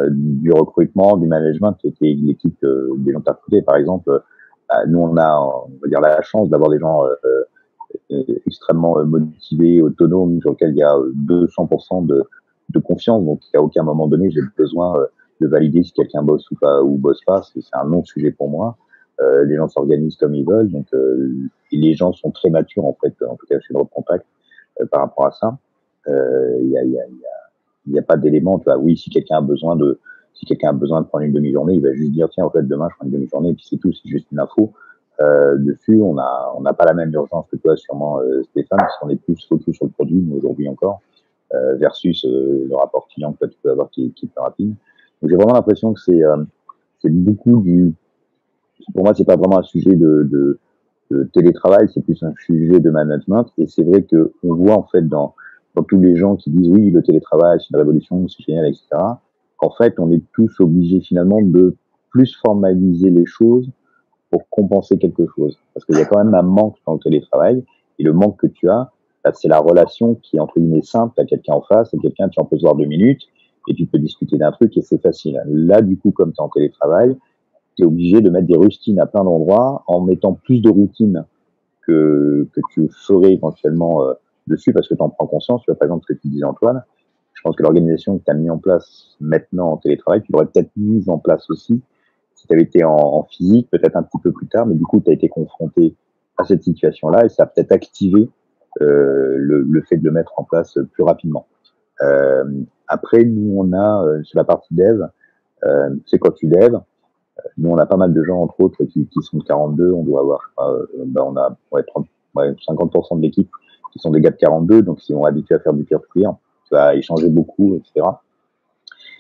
[SPEAKER 6] du recrutement, du management, qui était l'équipe des gens recrutés. Par exemple, nous on va dire la chance d'avoir des gens extrêmement motivés, autonomes, sur lesquels il y a 200% de confiance. Donc à aucun moment donné j'ai besoin de valider si quelqu'un bosse ou pas ou bosse pas. C'est un non-sujet pour moi. Les gens s'organisent comme ils veulent, donc et les gens sont très matures en fait, en tout cas chez Drop Contact, par rapport à ça. Il y a pas d'élément, tu vois. Oui, si quelqu'un a besoin de prendre une demi-journée, il va juste dire tiens, en fait, demain je prends une demi-journée, et puis c'est tout, c'est juste une info. Dessus, on n'a pas la même urgence que toi, sûrement, Stéphane, parce qu'on est plus focus sur le produit, mais aujourd'hui encore, versus le rapport client que tu peux avoir qui est plus rapide. Donc j'ai vraiment l'impression que c'est beaucoup pour moi, c'est pas vraiment un sujet de télétravail, c'est plus un sujet de management. Et c'est vrai que on voit en fait dans tous les gens qui disent oui, le télétravail, c'est une révolution, c'est génial, etc. En fait, on est tous obligés finalement de plus formaliser les choses pour compenser quelque chose. Parce qu'il y a quand même un manque dans le télétravail. Et le manque que tu as, c'est la relation qui est entre guillemets simple. Tu as quelqu'un en face, quelqu'un, tu en peux se voir 2 minutes et tu peux discuter d'un truc et c'est facile. Là, du coup, comme tu es en télétravail, tu es obligé de mettre des rustines à plein d'endroits en mettant plus de routines que tu ferais éventuellement dessus parce que tu en prends conscience. Tu vois, par exemple, ce que tu disais, Antoine, je pense que l'organisation que tu as mis en place maintenant en télétravail, tu l'aurais peut-être mise en place aussi si tu avais été en physique, peut-être un petit peu plus tard, mais du coup, tu as été confronté à cette situation-là et ça a peut-être activé le fait de le mettre en place plus rapidement. Après, nous, on a sur la partie dev, c'est quand tu dev, nous, on a pas mal de gens, entre autres, qui sont de 42. On doit avoir, on a 50% de l'équipe qui sont des gars de 42, donc ils sont habitués à faire du peer-to-peer, tu vas échanger beaucoup, etc.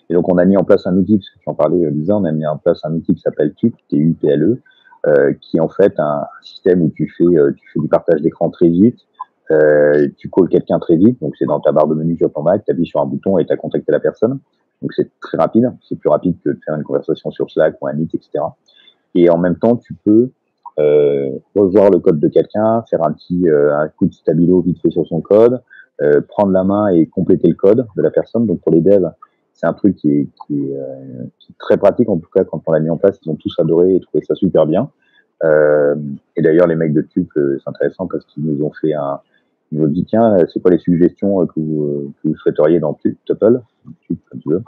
[SPEAKER 6] Et donc, on a mis en place un outil, parce que tu en parlais, Lisa, on a mis en place un outil qui s'appelle TUPLE, T-U-P-L-E, qui est en fait un système où tu fais du partage d'écran très vite, tu calls quelqu'un très vite, donc c'est dans ta barre de menu sur ton Mac, tu appuies sur un bouton et tu as contacté la personne. Donc c'est très rapide, c'est plus rapide que de faire une conversation sur Slack ou un Meet, etc. et en même temps, tu peux revoir le code de quelqu'un, faire un coup de stabilo vite fait sur son code, prendre la main et compléter le code de la personne. Donc pour les devs, c'est un truc qui est très pratique, en tout cas quand on l'a mis en place, ils ont tous adoré et trouvé ça super bien. Et d'ailleurs les mecs de Tuple, c'est intéressant parce qu'ils nous ont fait ils nous ont dit tiens, c'est quoi les suggestions que vous souhaiteriez dans Tuple, comme tu veux.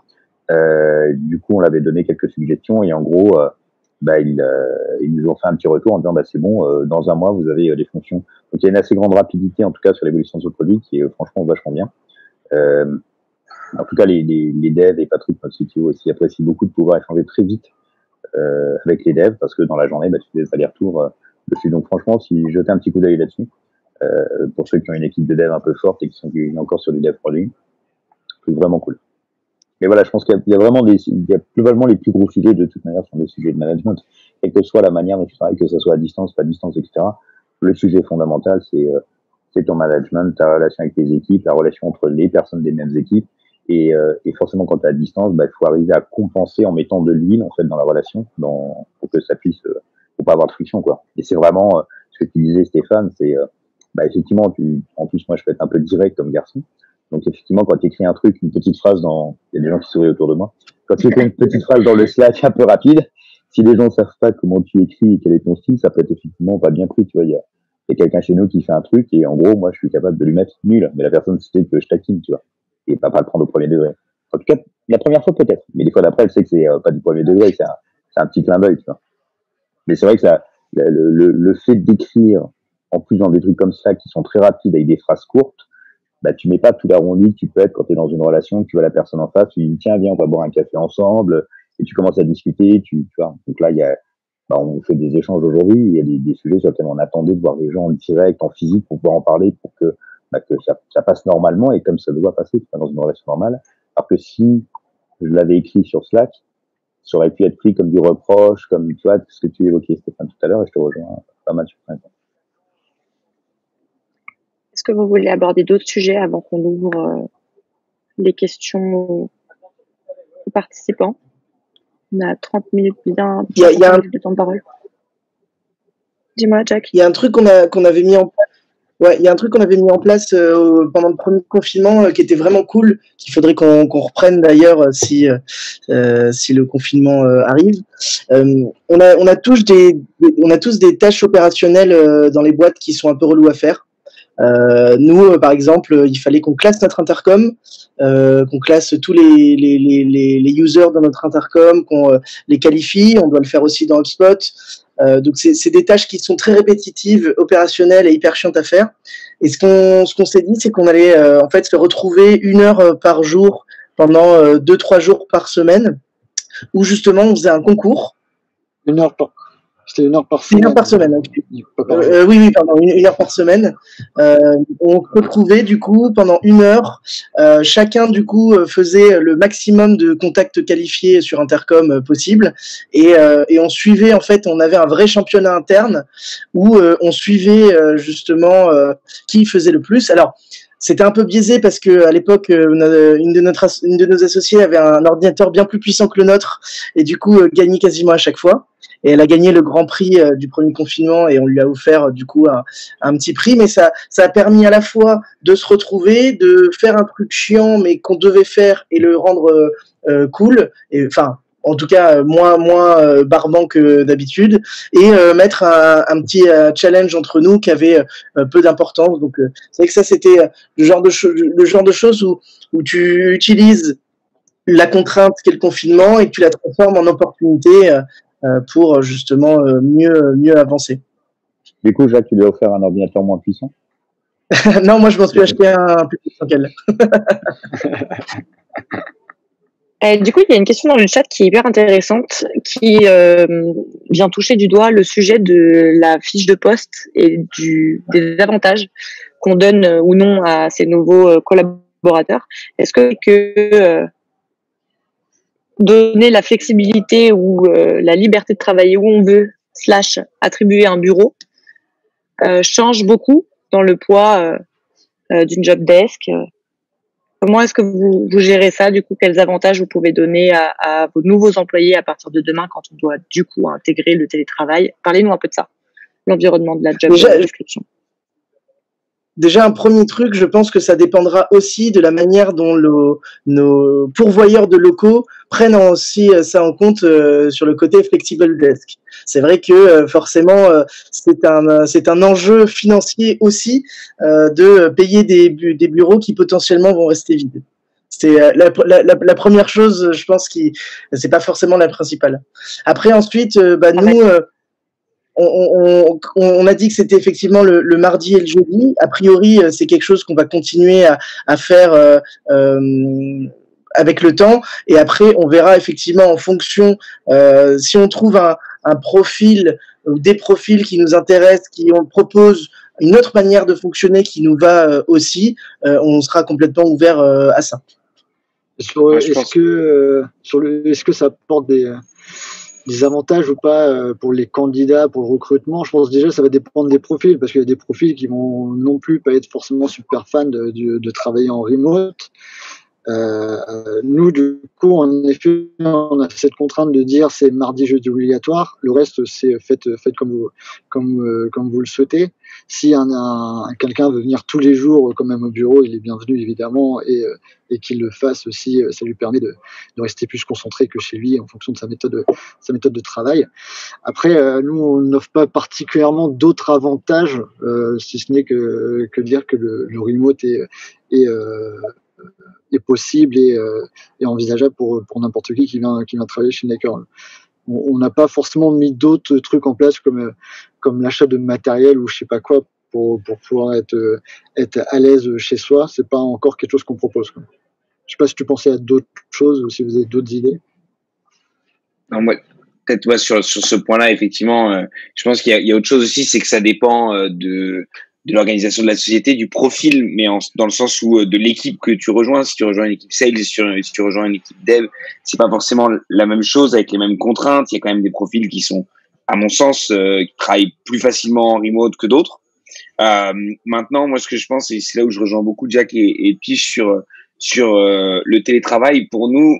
[SPEAKER 6] Du coup on l'avait donné quelques suggestions et en gros ils nous ont fait un petit retour en disant c'est bon, dans un mois vous avez des fonctions. Donc il y a une assez grande rapidité en tout cas sur l'évolution de ce produit qui est franchement vachement bien. En tout cas les devs et Patrick notre CTO aussi apprécient beaucoup de pouvoir échanger très vite avec les devs parce que dans la journée tu fais des allers-retours dessus. Donc franchement si jetez un petit coup d'œil là-dessus pour ceux qui ont une équipe de dev un peu forte et qui sont encore sur du dev produit, c'est vraiment cool. Mais voilà, je pense qu'il y a vraiment globalement les plus gros sujets de toute manière sont des sujets de management, quelle que soit la manière dont tu travailles, que ce soit à distance, pas à distance, etc. Le sujet fondamental, c'est ton management, ta relation avec tes équipes, la relation entre les personnes des mêmes équipes, et forcément quand tu es à distance, il faut arriver à compenser en mettant de l'huile en fait dans la relation, pour que ça puisse, pour pas avoir de friction quoi. Et c'est vraiment ce que tu disais Stéphane, c'est effectivement, en plus moi je peux être un peu direct comme garçon. Donc effectivement, quand tu écris un truc, une petite phrase il y a des gens qui sourient autour de moi. Quand tu écris une petite phrase dans le Slack un peu rapide, si les gens ne savent pas comment tu écris et quel est ton style, ça peut être effectivement pas bien pris. Tu vois, il y a quelqu'un chez nous qui fait un truc et en gros, moi, je suis capable de lui mettre nul. Mais la personne sait que je taquine, tu vois, et pas le prendre au premier degré. En tout cas, la première fois peut-être, mais des fois d'après, elle sait que c'est pas du premier degré, c'est un petit clin d'œil, tu vois. Mais c'est vrai que le fait d'écrire en plus dans des trucs comme ça qui sont très rapides avec des phrases courtes, tu mets pas tout l'arrondi que tu peux être quand tu es dans une relation, que tu vois la personne en face, tu dis tiens viens on va boire un café ensemble et tu commences à discuter, tu vois. Donc là il y a on fait des échanges aujourd'hui, il y a des sujets sur lesquels on attendait de voir les gens en direct, en physique pour pouvoir en parler pour que ça passe normalement et comme ça doit passer dans une relation normale. Alors que si je l'avais écrit sur Slack, ça aurait pu être pris comme du reproche, comme tu vois ce que tu évoquais Stéphane tout à l'heure et je te rejoins pas mal sur ça.
[SPEAKER 1] Est-ce que vous voulez aborder d'autres sujets avant qu'on ouvre les questions aux participants? On a 30 minutes bien de temps de parole. Dis-moi, Jack.
[SPEAKER 3] Il y a un truc qu'on avait mis en place. Ouais, il y a un truc qu'on avait mis en place pendant le premier confinement qui était vraiment cool, qu'il faudrait qu'on reprenne d'ailleurs si le confinement arrive. On a tous des tâches opérationnelles dans les boîtes qui sont un peu reloues à faire. Nous, par exemple, il fallait qu'on classe notre intercom, qu'on classe tous les users dans notre intercom, qu'on les qualifie. On doit le faire aussi dans HubSpot. Donc c'est des tâches qui sont très répétitives, opérationnelles et hyper chiantes à faire. Et ce qu'on s'est dit, c'est qu'on allait en fait se retrouver 1 heure par jour pendant 2-3 jours par semaine, où justement on faisait un concours.
[SPEAKER 2] 1 heure par. C'était 1 heure par semaine.
[SPEAKER 3] 1 heure par semaine. Oui, pardon, 1 heure par semaine. On se retrouvait du coup pendant 1 heure. Chacun du coup faisait le maximum de contacts qualifiés sur Intercom possible, et on suivait en fait. On avait un vrai championnat interne où on suivait justement qui faisait le plus. Alors c'était un peu biaisé parce que à l'époque, une de nos associées avait un ordinateur bien plus puissant que le nôtre et du coup gagnait quasiment à chaque fois. Et elle a gagné le grand prix du premier confinement et on lui a offert du coup un petit prix. Mais ça a permis à la fois de se retrouver, de faire un truc chiant mais qu'on devait faire et le rendre cool. Et enfin, en tout cas moins barbant que d'habitude, et mettre un petit challenge entre nous qui avait peu d'importance. Donc c'est vrai que ça c'était le genre de choses où tu utilises la contrainte qu'est le confinement et que tu la transformes en opportunité pour justement mieux avancer.
[SPEAKER 6] Du coup, Jacques, tu lui as offert un ordinateur moins puissant?
[SPEAKER 3] Non, moi je m'en suis acheté un plus puissant qu'elle.
[SPEAKER 1] Du coup, il y a une question dans le chat qui est hyper intéressante, qui vient toucher du doigt le sujet de la fiche de poste et des avantages qu'on donne ou non à ces nouveaux collaborateurs. Est-ce que donner la flexibilité ou la liberté de travailler où on veut / attribuer un bureau change beaucoup dans le poids d'une job desk Comment est-ce que vous gérez ça? Du coup, quels avantages vous pouvez donner à vos nouveaux employés à partir de demain quand on doit du coup intégrer le télétravail? Parlez-nous un peu de ça, l'environnement de la job description.
[SPEAKER 3] Déjà, un premier truc, je pense que ça dépendra aussi de la manière dont nos pourvoyeurs de locaux prennent aussi ça en compte sur le côté flexible desk. C'est vrai que forcément, c'est un enjeu financier aussi de payer des bureaux qui potentiellement vont rester vides. C'est la première chose, je pense, c'est pas forcément la principale. Après, ensuite, nous. On a dit que c'était effectivement le mardi et le jeudi. A priori, c'est quelque chose qu'on va continuer à faire avec le temps. Et après, on verra effectivement en fonction si on trouve un profil ou des profils qui nous intéressent, qui on propose une autre manière de fonctionner qui nous va aussi, on sera complètement ouvert à ça.
[SPEAKER 2] Est-ce que ça apporte des avantages ou pas pour les candidats, pour le recrutement? Je pense déjà ça va dépendre des profils, parce qu'il y a des profils qui vont non plus pas être forcément super fans de travailler en remote. Nous, du coup, en effet, on a cette contrainte de dire c'est mardi, jeudi obligatoire. Le reste, c'est faites comme vous le souhaitez. Si quelqu'un veut venir tous les jours quand même au bureau, il est bienvenu évidemment, et qu'il le fasse aussi, ça lui permet de rester plus concentré que chez lui en fonction de sa méthode de travail. Après, nous, on n'offre pas particulièrement d'autres avantages, si ce n'est que dire que le remote est possible et envisageable pour n'importe qui vient travailler chez Necker. On n'a pas forcément mis d'autres trucs en place comme l'achat de matériel ou je sais pas quoi pour pouvoir être à l'aise chez soi. C'est pas encore quelque chose qu'on propose, quoi. Je sais pas si tu pensais à d'autres choses ou si vous avez d'autres idées.
[SPEAKER 4] Non, moi, peut-être sur ce point-là, effectivement, je pense qu'il y a autre chose aussi, c'est que ça dépend de l'organisation de la société, du profil, mais dans le sens où de l'équipe que tu rejoins. Si tu rejoins une équipe sales, si tu rejoins une équipe dev, c'est pas forcément la même chose avec les mêmes contraintes. Il y a quand même des profils qui sont, à mon sens, qui travaillent plus facilement en remote que d'autres. Maintenant, moi, ce que je pense, et c'est là où je rejoins beaucoup Jack et Piche sur le télétravail. Pour nous,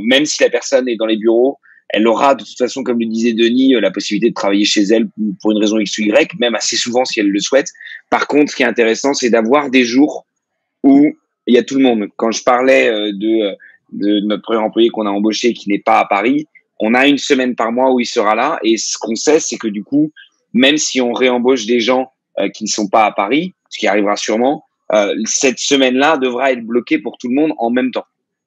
[SPEAKER 4] même si la personne est dans les bureaux, elle aura de toute façon, comme le disait Denis, la possibilité de travailler chez elle pour une raison X ou Y, même assez souvent si elle le souhaite. Par contre, ce qui est intéressant, c'est d'avoir des jours où il y a tout le monde. Quand je parlais de notre premier employé qu'on a embauché qui n'est pas à Paris, on a une semaine par mois où il sera là. Et ce qu'on sait, c'est que du coup, même si on réembauche des gens qui ne sont pas à Paris, ce qui arrivera sûrement, cette semaine-là devra être bloquée pour tout le monde en même temps.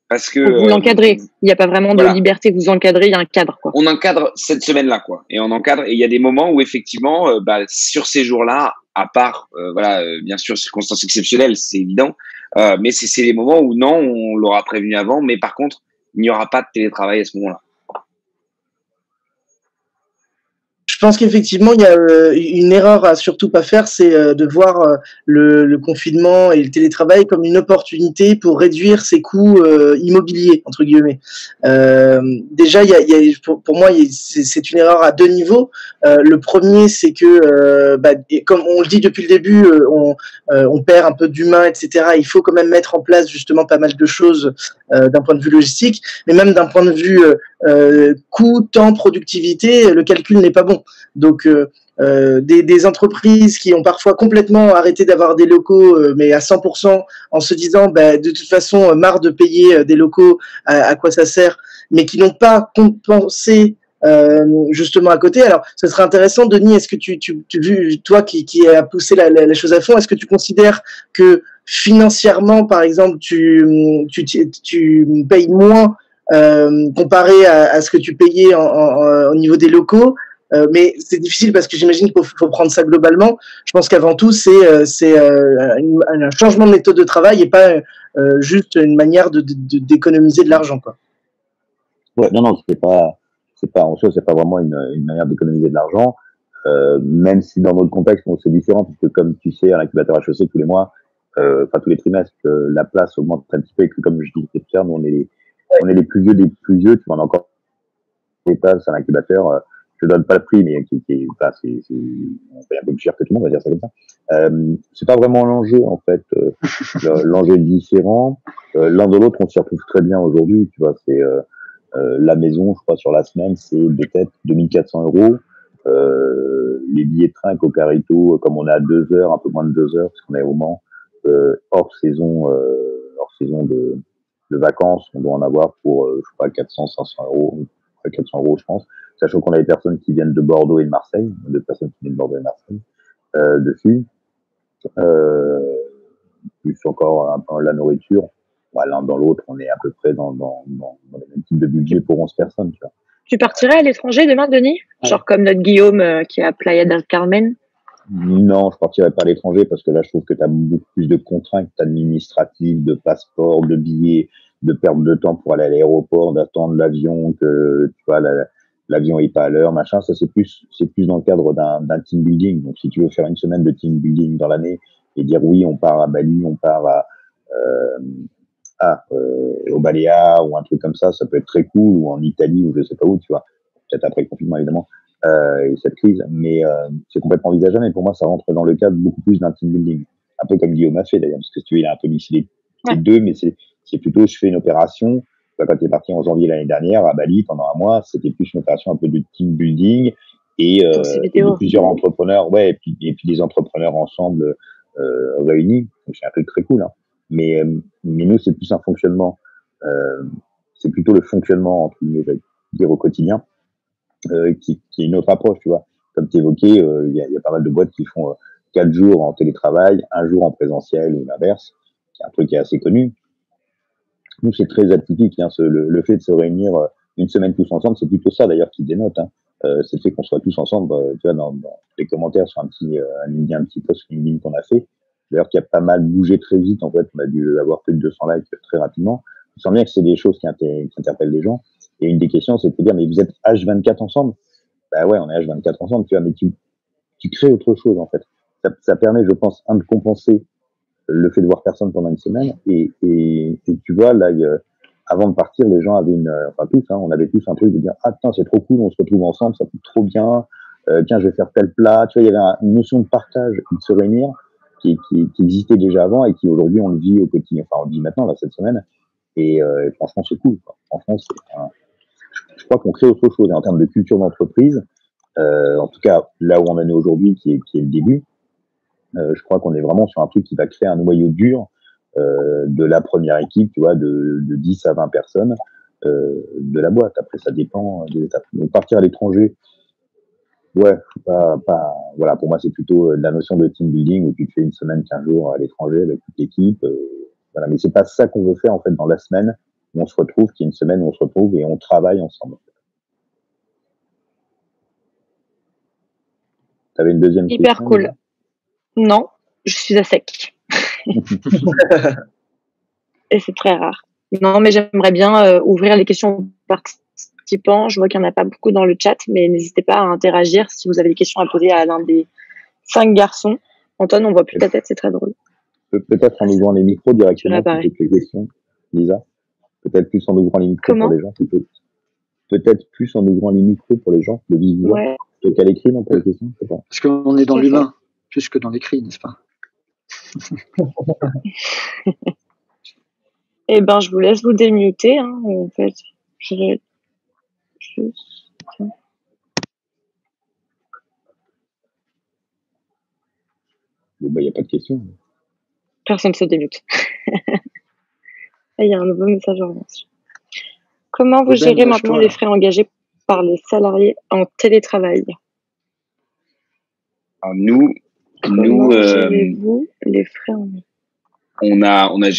[SPEAKER 4] Parce que
[SPEAKER 1] vous l'encadrez. Il n'y a pas vraiment de liberté. Vous encadrez, il y a un cadre, quoi.
[SPEAKER 4] On encadre cette semaine-là, quoi. Et on encadre. Et il y a des moments où effectivement, sur ces jours-là, à part, bien sûr, circonstances exceptionnelles, c'est évident. Mais c'est les moments où non, on l'aura prévenu avant. Mais par contre, il n'y aura pas de télétravail à ce moment-là.
[SPEAKER 3] Je pense qu'effectivement, il y a une erreur à surtout pas faire, c'est de voir le confinement et le télétravail comme une opportunité pour réduire ses coûts immobiliers, entre guillemets. Déjà, pour moi, c'est une erreur à deux niveaux. Le premier, c'est que, comme on le dit depuis le début, on perd un peu d'humain, etc. Il faut quand même mettre en place justement pas mal de choses d'un point de vue logistique, mais même d'un point de vue coût, temps, productivité, le calcul n'est pas bon. Donc des entreprises qui ont parfois complètement arrêté d'avoir des locaux, mais à 100%, en se disant de toute façon marre de payer des locaux, à quoi ça sert, mais qui n'ont pas compensé justement à côté. Alors, ce serait intéressant, Denis, est-ce que tu toi qui a poussé la chose à fond, est-ce que tu considères que financièrement, par exemple, tu payes moins comparé à ce que tu payais au niveau des locaux, mais c'est difficile parce que j'imagine qu'il faut prendre ça globalement. Je pense qu'avant tout, c'est un changement de méthode de travail et pas juste une manière d'économiser de l'argent, quoi.
[SPEAKER 6] Ouais, non, c'est pas en soi, c'est pas vraiment une manière d'économiser de l'argent, même si dans notre contexte, c'est différent, puisque comme tu sais, à l'incubateur HEC, tous les mois, tous les trimestres, la place augmente un petit peu, et que comme je disais, Pierre, nous, on est les plus vieux des plus vieux, tu vois, on a encore des places à l'incubateur, je donne pas le prix, mais enfin, on paye un peu plus cher que tout le monde, on va dire ça comme ça. C'est pas vraiment l'enjeu, en fait. L'enjeu est différent. L'un de l'autre, on s'y retrouve très bien aujourd'hui, tu vois. C'est la maison, je crois, sur la semaine, c'est peut-être 2400 euros. Les billets de train Cocarito, comme on est à 2 heures, un peu moins de 2 heures, parce qu'on est au Mans, hors saison de vacances, on doit en avoir pour, je sais pas, 400, 500 euros, 400 euros, je pense. Sachant qu'on a des personnes qui viennent de Bordeaux et de Marseille, deux personnes qui viennent de Bordeaux et de Marseille, dessus. Plus encore un peu la nourriture. Ouais, l'un dans l'autre, on est à peu près dans les mêmes types de budget pour 11 personnes, tu vois.
[SPEAKER 1] Tu partirais à l'étranger demain, Denis? Genre comme notre Guillaume qui est à Playa del Carmen?
[SPEAKER 6] Non, je partirais pas à l'étranger parce que là, je trouve que tu as beaucoup plus de contraintes administratives, de passeports, de billets, de perte de temps pour aller à l'aéroport, d'attendre l'avion, que tu vois, l'avion est pas à l'heure, machin. Ça, c'est plus dans le cadre d'un team building. Donc, si tu veux faire une semaine de team building dans l'année et dire oui, on part à Bali, on part au Baléares ou un truc comme ça peut être très cool, ou en Italie ou je sais pas où, tu vois. Peut-être après le confinement, évidemment. Et cette crise, mais c'est complètement envisageable. Mais pour moi, ça rentre dans le cadre beaucoup plus d'un team building, un peu comme Guillaume a fait d'ailleurs, parce que si tu veux, il a un peu mixé les deux, mais c'est plutôt, je fais une opération. Quand tu es parti en janvier l'année dernière à Bali pendant un mois, c'était plus une opération un peu de team building et de plusieurs entrepreneurs, ouais, et puis des entrepreneurs ensemble réunis. Donc c'est un truc très cool, hein. Mais nous, c'est plus un fonctionnement, c'est plutôt le fonctionnement entre guillemets, je vais dire au quotidien. Qui est une autre approche, tu vois. Comme tu évoquais, il y a pas mal de boîtes qui font 4 jours en télétravail, 1 jour en présentiel ou l'inverse. C'est un truc qui est assez connu. Nous, c'est très atypique, hein, le fait de se réunir une semaine tous ensemble, c'est plutôt ça d'ailleurs qui dénote. Hein. C'est le fait qu'on soit tous ensemble, tu vois, dans les commentaires sur un petit post LinkedIn qu'on a fait. D'ailleurs, qui a pas mal bougé très vite, en fait, on a dû avoir plus de 200 likes très rapidement. Je sens bien que c'est des choses qui interpellent les gens. Et une des questions, c'est de dire, mais vous êtes H24 ensemble? Bah ouais, on est H24 ensemble, tu vois, mais tu crées autre chose, en fait. Ça permet, je pense, de compenser le fait de voir personne pendant une semaine. Et tu vois, là, avant de partir, les gens avaient enfin tous, hein, on avait tous un truc de dire, ah, putain, c'est trop cool, on se retrouve ensemble, ça coûte trop bien, tiens, je vais faire tel plat. Tu vois, il y avait une notion de partage, de se réunir, qui existait déjà avant et qui aujourd'hui, on le vit au quotidien. Enfin, on le vit maintenant, là, cette semaine. Et franchement, c'est cool, quoi. Franchement, je crois qu'on crée autre chose. Et en termes de culture d'entreprise, en tout cas, là où on en est aujourd'hui, qui est le début, je crois qu'on est vraiment sur un truc qui va créer un noyau dur de la première équipe, tu vois, de 10 à 20 personnes de la boîte. Après, ça dépend des étapes. Donc, partir à l'étranger, ouais, voilà, pour moi, c'est plutôt la notion de team building où tu te fais une semaine, 15 jours à l'étranger avec toute l'équipe. Voilà, mais c'est pas ça qu'on veut faire, en fait, dans la semaine où on se retrouve, qui est une semaine où on se retrouve et on travaille ensemble. T'avais une deuxième question?
[SPEAKER 1] Hyper cool. Non, je suis à sec. Et c'est très rare. Non, mais j'aimerais bien ouvrir les questions aux participants. Je vois qu'il n'y en a pas beaucoup dans le chat, mais n'hésitez pas à interagir si vous avez des questions à poser à l'un des 5 garçons. Antoine, on voit plus ta tête, c'est très drôle.
[SPEAKER 6] Peut-être en ouvrant les micros directement pour quelques questions, Lisa. Peut-être plus en ouvrant les micros pour les gens. Peut-être plus en ouvrant les micros pour les gens, le visuel.
[SPEAKER 1] Ouais.
[SPEAKER 6] Plutôt qu'à l'écrit, non, pour les questions, c'est pas.
[SPEAKER 2] Parce qu'on est dans l'humain, plus que dans l'écrit, n'est-ce pas?
[SPEAKER 1] Eh ben, je vous laisse vous démuter, hein, en fait. Je vais juste...
[SPEAKER 6] Bon, bah, il n'y a pas de questions.
[SPEAKER 1] Personne ne se démute. Il y a un nouveau message en revanche. Comment vous gérez maintenant les frais engagés par les salariés en télétravail?
[SPEAKER 4] Alors nous,
[SPEAKER 1] gérez-vous les frais engagés?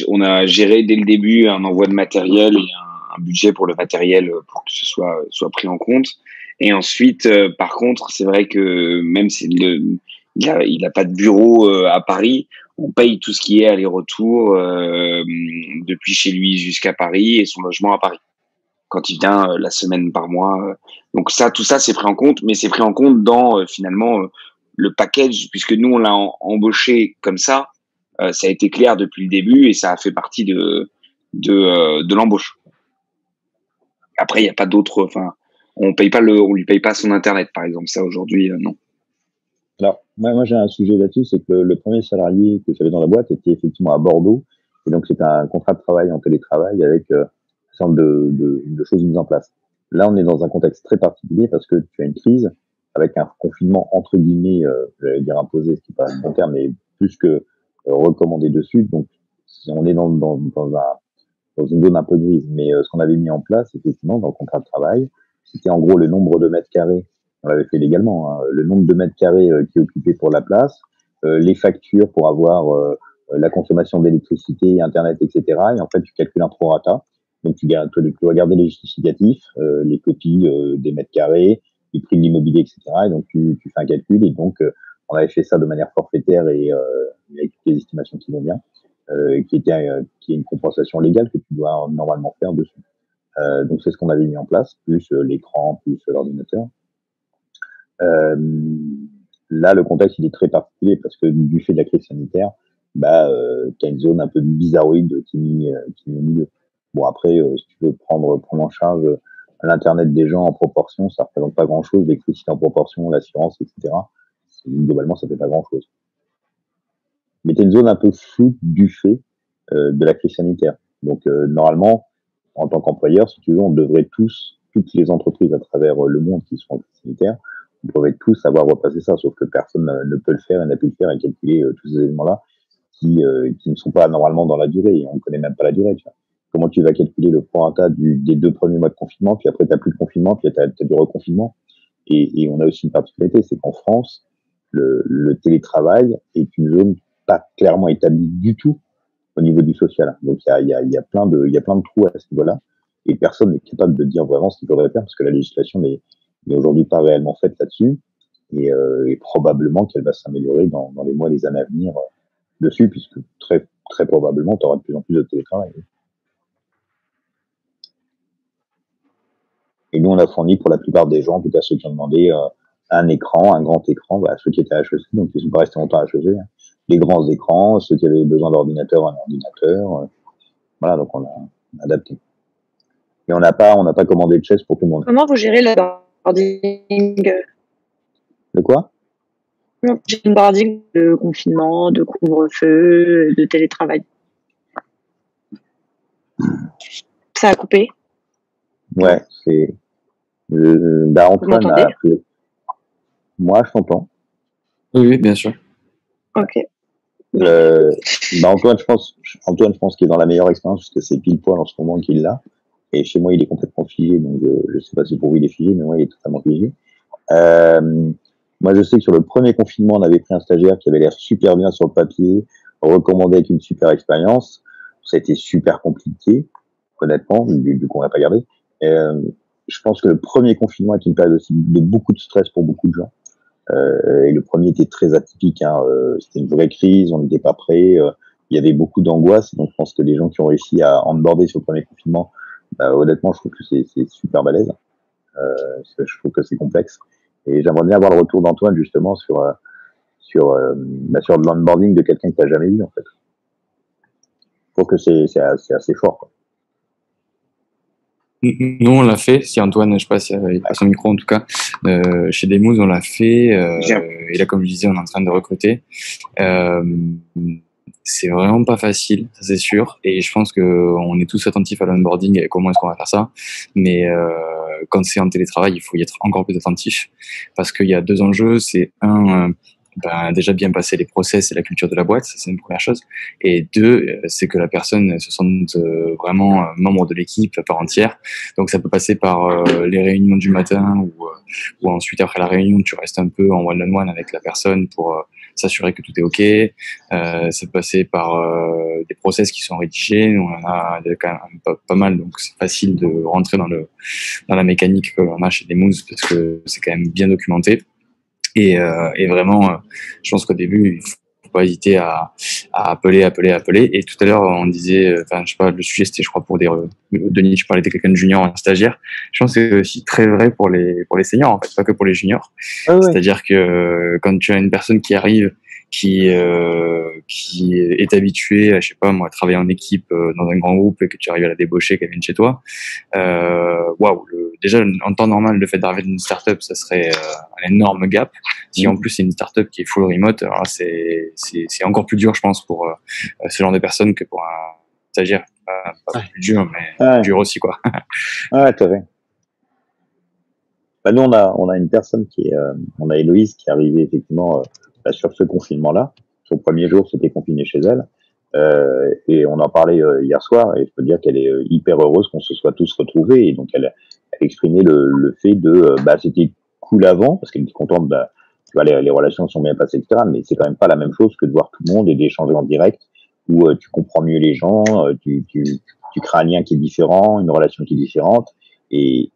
[SPEAKER 4] On a géré dès le début un envoi de matériel et un budget pour le matériel pour que ce soit pris en compte. Et ensuite, par contre, c'est vrai que même s'il il a pas de bureau à Paris, on paye tout ce qui est aller-retour depuis chez lui jusqu'à Paris et son logement à Paris quand il vient la semaine par mois. Donc tout ça, c'est pris en compte, mais c'est pris en compte dans finalement le package, puisque nous on l'a embauché comme ça. Ça a été clair depuis le début et ça a fait partie de l'embauche. Après, il n'y a pas d'autres. Enfin, on lui paye pas son internet, par exemple. Ça aujourd'hui, non.
[SPEAKER 6] Alors, moi j'ai un sujet là-dessus, c'est que le premier salarié que j'avais dans la boîte était effectivement à Bordeaux, et donc c'était un contrat de travail en télétravail avec un certain nombre de choses mises en place. Là, on est dans un contexte très particulier parce que tu as une crise avec un confinement entre guillemets, j'allais dire imposé, ce qui n'est pas le bon terme, mais plus que recommandé dessus. Donc, on est dans une zone un peu grise. Mais ce qu'on avait mis en place, effectivement, dans le contrat de travail, c'était en gros le nombre de mètres carrés. On l'avait fait légalement, hein, le nombre de mètres carrés qui est occupé pour la place, les factures pour avoir la consommation d'électricité, Internet, etc. Et en fait, tu calcules un prorata. Donc, tu dois garder les justificatifs, les copies des mètres carrés, les prix de l'immobilier, etc. Et donc, tu fais un calcul. Et donc, on avait fait ça de manière forfaitaire et avec toutes les estimations qui vont bien, qui est une compensation légale que tu dois normalement faire dessus. Donc, c'est ce qu'on avait mis en place, plus l'écran, plus l'ordinateur. Là, le contexte il est très particulier parce que du fait de la crise sanitaire, tu as une zone un peu bizarroïde qui est mise au milieu. Bon, après, si tu veux prendre en charge l'internet des gens en proportion, ça représente pas grand-chose, l'électricité en proportion, l'assurance, etc. Globalement, ça fait pas grand-chose. Mais tu as une zone un peu floue du fait de la crise sanitaire. Donc, normalement, en tant qu'employeur, si tu veux, on devrait toutes les entreprises à travers le monde qui sont en crise sanitaire, on devrait tous savoir repasser ça, sauf que personne ne peut le faire et n'a pu le faire et calculer tous ces éléments-là qui ne sont pas normalement dans la durée et on ne connaît même pas la durée. Tu vois. Comment tu vas calculer le prorata des 2 premiers mois de confinement, puis après tu n'as plus de confinement, puis tu as du reconfinement. Et on a aussi une particularité, c'est qu'en France, le télétravail est une zone pas clairement établie du tout au niveau du social. Donc il y a plein de trous à ce niveau-là et personne n'est capable de dire vraiment ce qu'il faudrait faire parce que la législation n'est aujourd'hui pas réellement faite là-dessus et probablement qu'elle va s'améliorer dans les mois, les années à venir dessus puisque très très probablement tu auras de plus en plus de télétravail. Et nous on a fourni pour la plupart des gens, en tout cas ceux qui ont demandé un écran, un grand écran, ceux qui étaient à HEC, donc ils ne sont pas restés longtemps à HEC, hein. Les grands écrans, ceux qui avaient besoin d'ordinateur, un ordinateur. Voilà, donc on a adapté. Et on n'a pas commandé de chaise pour tout le monde.
[SPEAKER 1] Comment vous gérez le boarding?
[SPEAKER 6] De quoi?
[SPEAKER 1] J'ai le boarding de confinement, de couvre-feu, de télétravail. Ça a coupé?
[SPEAKER 6] Ouais, c'est. Antoine a appris. Moi, je t'entends.
[SPEAKER 5] Oui, bien sûr.
[SPEAKER 1] Ok.
[SPEAKER 6] Antoine, je pense qu'il est dans la meilleure expérience parce que c'est pile poil en ce moment qu'il l'a. Et chez moi, il est complètement figé, donc je sais pas si pour vous il est figé, mais moi, il est totalement figé. Moi, je sais que sur le premier confinement, on avait pris un stagiaire qui avait l'air super bien sur le papier, recommandé avec une super expérience. Ça a été super compliqué, honnêtement, du coup, on l'a pas gardé. Je pense que le premier confinement est une période aussi de beaucoup de stress pour beaucoup de gens. Et le premier était très atypique, hein. C'était une vraie crise, on n'était pas prêt. Il y avait beaucoup d'angoisse, donc je pense que les gens qui ont réussi à onboarder sur le premier confinement, honnêtement, je trouve que c'est super balèze. Je trouve que c'est complexe. Et j'aimerais bien avoir le retour d'Antoine justement sur de l'onboarding de quelqu'un que tu n'as jamais vu en fait. Je trouve que c'est assez fort, quoi.
[SPEAKER 5] Nous, on l'a fait. Si Antoine, je sais pas si il a son micro en tout cas, chez Demous, on l'a fait. Et là, comme je disais, on est en train de recruter. C'est vraiment pas facile, ça c'est sûr. Et je pense que on est tous attentifs à l'onboarding et comment est-ce qu'on va faire ça. Mais quand c'est en télétravail, il faut y être encore plus attentif parce qu'il y a 2 enjeux. C'est déjà bien passer les process et la culture de la boîte, ça c'est une première chose. Et 2, c'est que la personne se sente vraiment membre de l'équipe à part entière. Donc ça peut passer par les réunions du matin ou ensuite après la réunion, tu restes un peu en one-on-one avec la personne pour s'assurer que tout est OK. Ça peut passer par des process qui sont rédigés. On en a quand même pas mal, donc c'est facile de rentrer dans la mécanique qu'on a chez Demous parce que c'est quand même bien documenté. Et vraiment, je pense qu'au début, il faut pas hésiter à à appeler. Et tout à l'heure, on disait, enfin, je sais pas, le sujet c'était, je crois, pour Denis, tu parlais de quelqu'un de junior, un stagiaire. Je pense que c'est aussi très vrai pour les seniors, en fait, pas que pour les juniors.
[SPEAKER 6] Ah ouais.
[SPEAKER 5] C'est-à-dire que quand tu as une personne qui arrive, qui est habituée à, je sais pas moi, travailler en équipe dans un grand groupe et que tu arrives à la débaucher, qu'elle vienne chez toi, waouh, déjà en temps normal, le fait d'arriver dans une startup, ça serait un énorme gap. Si en plus c'est une startup qui est full remote, alors là, c'est encore plus dur, je pense, pour ce genre de personnes que pour un stagiaire. Pas plus dur, mais dur aussi, quoi.
[SPEAKER 6] Ouais, tout à fait. Bah, nous, on a une personne on a Héloïse qui est arrivée effectivement sur ce confinement-là. Son premier jour, c'était confiné chez elle. Et on en parlait hier soir, et je peux dire qu'elle est hyper heureuse qu'on se soit tous retrouvés. Et donc, elle a exprimé le fait de, c'était cool avant, parce qu'elle est contente de, tu vois, les relations sont bien passées, etc. Mais c'est quand même pas la même chose que de voir tout le monde et d'échanger en direct, où tu comprends mieux les gens, tu crées un lien qui est différent, une relation qui est différente, et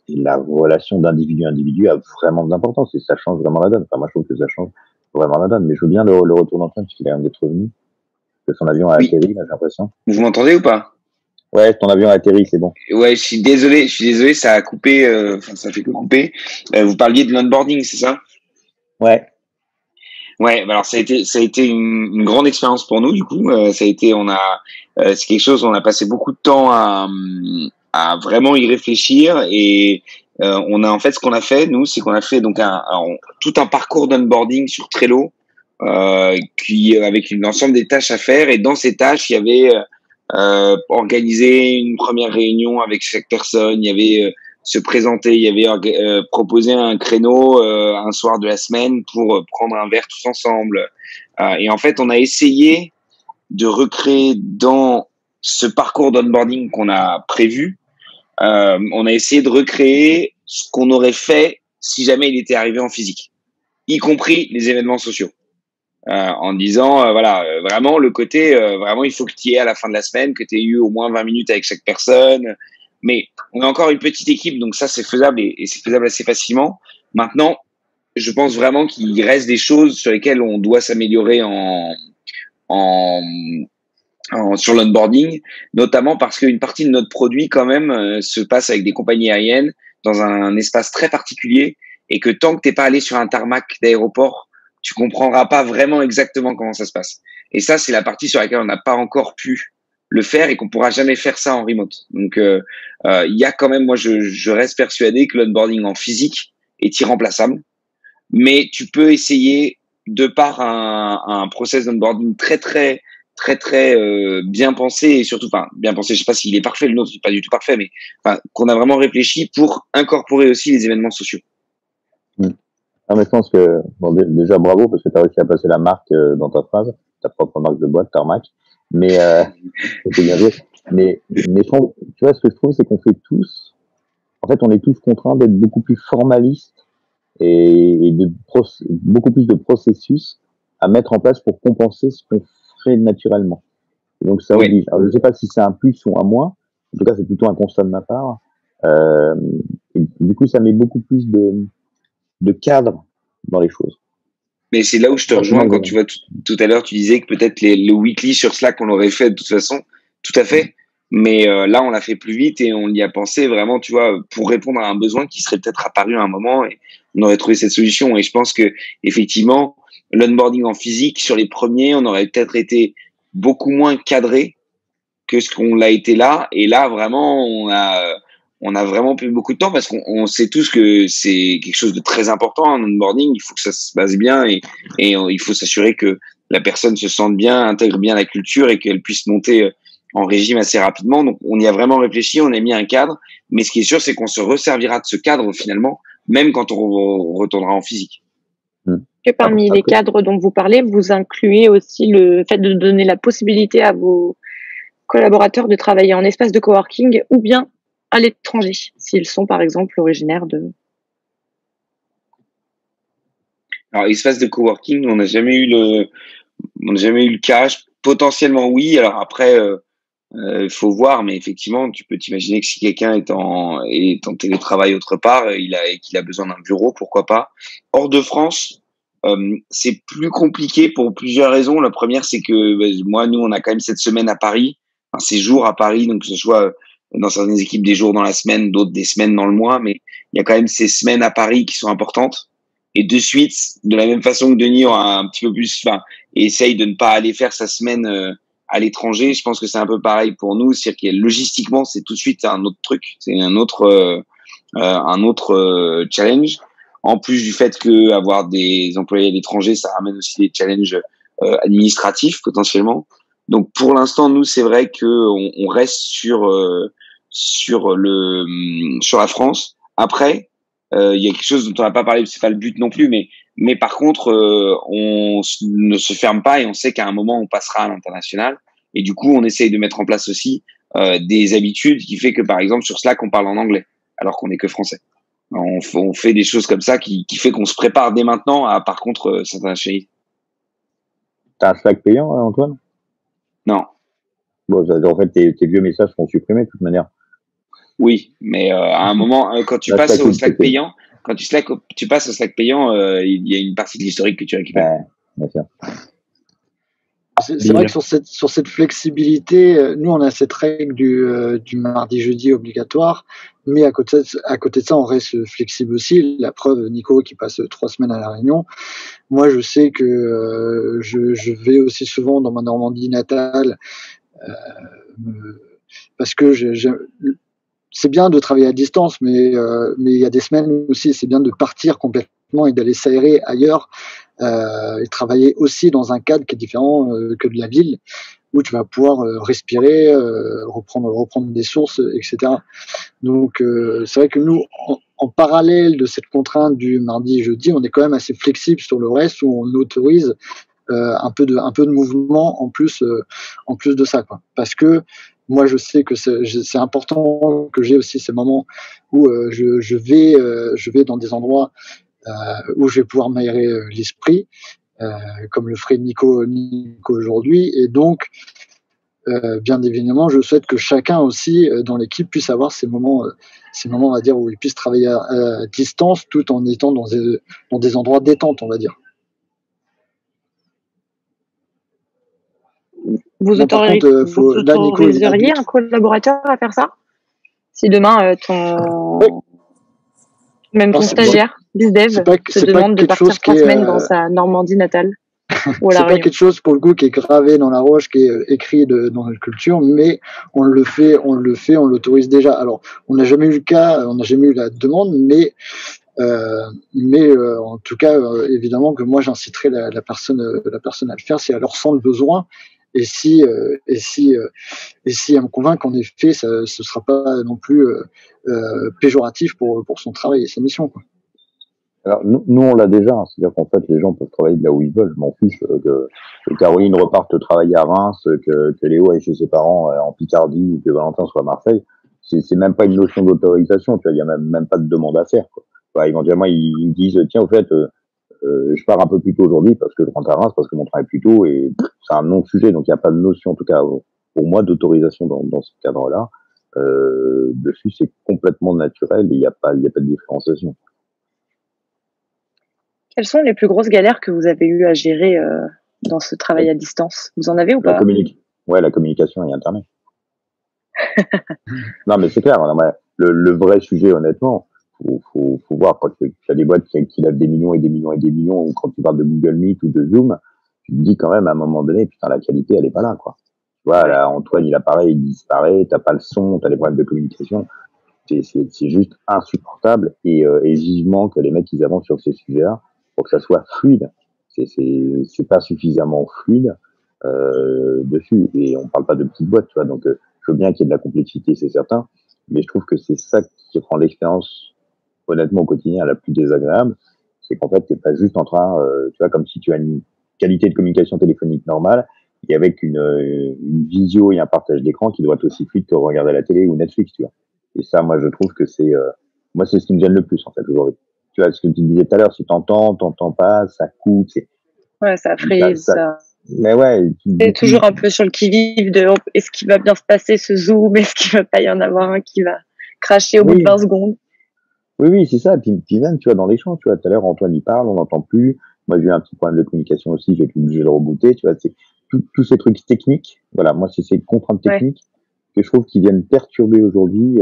[SPEAKER 6] la relation d'individu à individu a vraiment de l'importance, et ça change vraiment la donne. Enfin, moi, je trouve que ça change vraiment la donne. Mais je veux bien le retour d'Antoine, parce qu'il a l'air d'être revenu. Que son avion a atterri, là, j'ai l'impression.
[SPEAKER 4] Vous m'entendez ou pas?
[SPEAKER 6] Ouais, ton avion a atterri, c'est bon.
[SPEAKER 4] Ouais, je suis désolé, ça a coupé, ça fait que couper. Vous parliez de l'onboarding, c'est ça?
[SPEAKER 6] Ouais.
[SPEAKER 4] Ouais, alors ça a été une grande expérience pour nous, du coup. C'est quelque chose, on a passé beaucoup de temps à vraiment y réfléchir, et on a, en fait, ce qu'on a fait, nous, c'est qu'on a fait donc tout un parcours d'onboarding sur Trello, avec un ensemble des tâches à faire, et dans ces tâches, il y avait organiser une première réunion avec chaque personne, il y avait se présenter, il y avait proposer un créneau un soir de la semaine pour prendre un verre tous ensemble. Et en fait, on a essayé de recréer dans ce parcours d'onboarding qu'on a prévu, on a essayé de recréer ce qu'on aurait fait si jamais il était arrivé en physique, y compris les événements sociaux. En disant, vraiment le côté, vraiment il faut que tu y aies à la fin de la semaine, que tu aies eu au moins 20 minutes avec chaque personne. Mais on a encore une petite équipe, donc ça c'est faisable, et c'est faisable assez facilement. Maintenant, je pense vraiment qu'il reste des choses sur lesquelles on doit s'améliorer sur l'onboarding, notamment parce qu'une partie de notre produit quand même se passe avec des compagnies aériennes dans un espace très particulier, et que tant que t'es pas allé sur un tarmac d'aéroport, tu comprendras pas vraiment exactement comment ça se passe. Et ça, c'est la partie sur laquelle on n'a pas encore pu le faire, et qu'on pourra jamais faire ça en remote. Donc, il y a quand même, moi, je reste persuadé que l'onboarding en physique est irremplaçable, mais tu peux essayer, de par un process d'onboarding très bien pensé, et surtout, enfin, bien pensé, je sais pas s'il est parfait, le nôtre n'est pas du tout parfait, mais qu'on a vraiment réfléchi pour incorporer aussi les événements sociaux.
[SPEAKER 6] Ah, mais je pense que, bon, déjà bravo, parce que tu as réussi à passer la marque dans ta phrase, ta propre marque de boîte, Tarmac. Mais, c'est bien joué. Mais tu vois, ce que je trouve, c'est qu'on fait tous, en fait, on est tous contraints d'être beaucoup plus formalistes et beaucoup plus de processus à mettre en place pour compenser ce qu'on ferait naturellement. Et donc, ça oblige. Alors, je sais pas si c'est un plus ou un moins. En tout cas, c'est plutôt un constat de ma part. Et du coup, ça met beaucoup plus de cadre dans les choses.
[SPEAKER 4] Mais c'est là où je te rejoins quand tu vois tout à l'heure, tu disais que peut-être le weekly sur Slack, on l'aurait fait de toute façon. Tout à fait. Mais là, on l'a fait plus vite, et on y a pensé vraiment, tu vois, pour répondre à un besoin qui serait peut-être apparu à un moment, et on aurait trouvé cette solution. Et je pense que, effectivement, l'onboarding en physique, sur les premiers, on aurait peut-être été beaucoup moins cadré que ce qu'on l'a été là. Et là, vraiment, on a vraiment pris beaucoup de temps, parce qu'on sait tous que c'est quelque chose de très important, un onboarding. Il faut que ça se passe bien, et il faut s'assurer que la personne se sente bien, intègre bien la culture, et qu'elle puisse monter en régime assez rapidement. Donc, on y a vraiment réfléchi, on a mis un cadre, mais ce qui est sûr, c'est qu'on se resservira de ce cadre finalement, même quand on retournera en physique.
[SPEAKER 1] Que parmi les cadres dont vous parlez, vous incluez aussi le fait de donner la possibilité à vos collaborateurs de travailler en espace de coworking ou bien à l'étranger, s'ils sont par exemple originaires de...
[SPEAKER 4] Alors, espace de coworking, on n'a jamais eu le cas. Potentiellement oui. Alors après, faut voir, mais effectivement, tu peux t'imaginer que si quelqu'un est en télétravail autre part, et qu'il a besoin d'un bureau, pourquoi pas. Hors de France, C'est plus compliqué pour plusieurs raisons. La première, c'est que nous, on a quand même cette semaine à Paris, un séjour à Paris, donc que ce soit dans certaines équipes des jours dans la semaine, d'autres des semaines dans le mois, mais il y a quand même ces semaines à Paris qui sont importantes. Et de suite, de la même façon que Denis aura un petit peu plus, et essaye de ne pas aller faire sa semaine à l'étranger, je pense que c'est un peu pareil pour nous. C'est-à-dire que logistiquement, c'est tout de suite un autre truc, c'est un autre challenge. En plus du fait que avoir des employés à l'étranger, ça ramène aussi des challenges administratifs potentiellement. Donc pour l'instant, nous, c'est vrai que on reste sur la France. Après, il y a quelque chose dont on n'a pas parlé, c'est pas le but non plus, mais par contre, on ne se ferme pas et on sait qu'à un moment, on passera à l'international. Et du coup, on essaye de mettre en place aussi des habitudes qui fait que, par exemple, sur Slack, on parle en anglais, alors qu'on n'est que français. On fait des choses comme ça qui fait qu'on se prépare dès maintenant à, par contre, s'internationaliser.
[SPEAKER 6] T'as un Slack payant, Antoine?
[SPEAKER 4] Non.
[SPEAKER 6] Bon, en fait, tes vieux messages sont supprimés de toute manière.
[SPEAKER 4] Oui, mais à un moment, quand tu passes au Slack payant, tu passes au Slack payant, il y a une partie de l'historique que tu récupères.
[SPEAKER 6] Ouais, bien sûr.
[SPEAKER 2] C'est vrai que sur cette flexibilité, nous on a cette règle du mardi-jeudi obligatoire, mais à côté de ça, on reste flexible aussi. La preuve, Nico qui passe 3 semaines à La Réunion. Moi, je sais que je vais aussi souvent dans ma Normandie natale parce que c'est bien de travailler à distance, mais il y a des semaines aussi, c'est bien de partir complètement et d'aller s'aérer ailleurs. Et travailler aussi dans un cadre qui est différent que de la ville, où tu vas pouvoir respirer, reprendre des sources, etc. Donc c'est vrai que nous, en parallèle de cette contrainte du mardi-jeudi, on est quand même assez flexible sur le reste, où on autorise un peu de mouvement en plus de ça, quoi. Parce que moi, je sais que c'est important que j'ai aussi ces moments où je vais dans des endroits où je vais pouvoir m'aérer l'esprit, comme le ferait Nico aujourd'hui. Et donc, bien évidemment, je souhaite que chacun aussi dans l'équipe puisse avoir ces moments, on va dire, où il puisse travailler à distance tout en étant dans des endroits détente, on va dire.
[SPEAKER 1] Vous autoriseriez un collaborateur à faire ça? Si demain, même ton stagiaire, BizDev, te demande de partir 3 semaines dans sa Normandie natale.
[SPEAKER 2] C'est pas quelque chose pour le coup qui est gravé dans la roche, qui est écrit dans notre culture, mais on l'autorise déjà. Alors, on n'a jamais eu le cas, on n'a jamais eu la demande, mais en tout cas, évidemment que moi j'inciterai la personne à le faire si elle ressent le besoin. Et si elle me convainc qu'en effet, ce sera pas non plus péjoratif pour son travail et sa mission, quoi.
[SPEAKER 6] Alors, nous on l'a déjà, c'est-à-dire qu'en fait, les gens peuvent travailler de là où ils veulent. Je m'en fiche que Caroline reparte travailler à Reims, que Léo aille chez ses parents en Picardie, ou que Valentin soit à Marseille. C'est même pas une notion d'autorisation, tu vois, il y a même pas de demande à faire, quoi. Enfin, éventuellement, ils disent, tiens, au fait, je pars un peu plus tôt aujourd'hui parce que je rentre à Reims, parce que mon travail est plus tôt, et c'est un non-sujet, donc il n'y a pas de notion, en tout cas, pour moi, d'autorisation dans ce cadre-là. Dessus, c'est complètement naturel, et il n'y a pas de différenciation.
[SPEAKER 1] Quelles sont les plus grosses galères que vous avez eu à gérer dans ce travail à distance? Vous en avez ou pas?
[SPEAKER 6] La communication et Internet. Non, mais c'est clair. Le vrai sujet, honnêtement, faut voir quand tu as des boîtes qui lèvent des millions et des millions et des millions, ou quand tu parles de Google Meet ou de Zoom, tu te dis quand même à un moment donné, putain, la qualité, elle est pas là, quoi. Tu vois, là, Antoine, il apparaît, il disparaît, t'as pas le son, t'as des problèmes de communication. C'est juste insupportable, et vivement que les mecs, ils avancent sur ces sujets-là pour que ça soit fluide. C'est pas suffisamment fluide dessus, et on parle pas de petites boîtes, tu vois, donc je veux bien qu'il y ait de la complexité, c'est certain, mais je trouve que c'est ça qui rend l'expérience, honnêtement, au quotidien la plus désagréable. C'est qu'en fait, t'es pas juste en train, tu vois, comme si tu as une qualité de communication téléphonique normale, et avec une visio et un partage d'écran qui doit être aussi fluide que regarder la télé ou Netflix, tu vois. Et ça, moi, je trouve que c'est ce qui me gêne le plus, en fait, aujourd'hui. Tu vois, ce que tu disais tout à l'heure, si t'entends pas, ça coupe,
[SPEAKER 1] ouais, ça frise, ça.
[SPEAKER 6] Mais ouais.
[SPEAKER 1] C'est toujours un peu sur le qui-vive de est-ce qu'il va bien se passer ce Zoom, est-ce qu'il va pas y en avoir un qui va cracher au bout de 20 secondes.
[SPEAKER 6] Oui, c'est ça. Puis même, tu vois, dans l'échange, tu vois, tout à l'heure, Antoine, il parle, on n'entend plus. Moi, j'ai eu un petit problème de communication aussi, j'ai été obligé de le rebooter, tu vois. C'est tous ces trucs techniques. Voilà, moi, c'est ces contraintes techniques que je trouve qui viennent perturber aujourd'hui.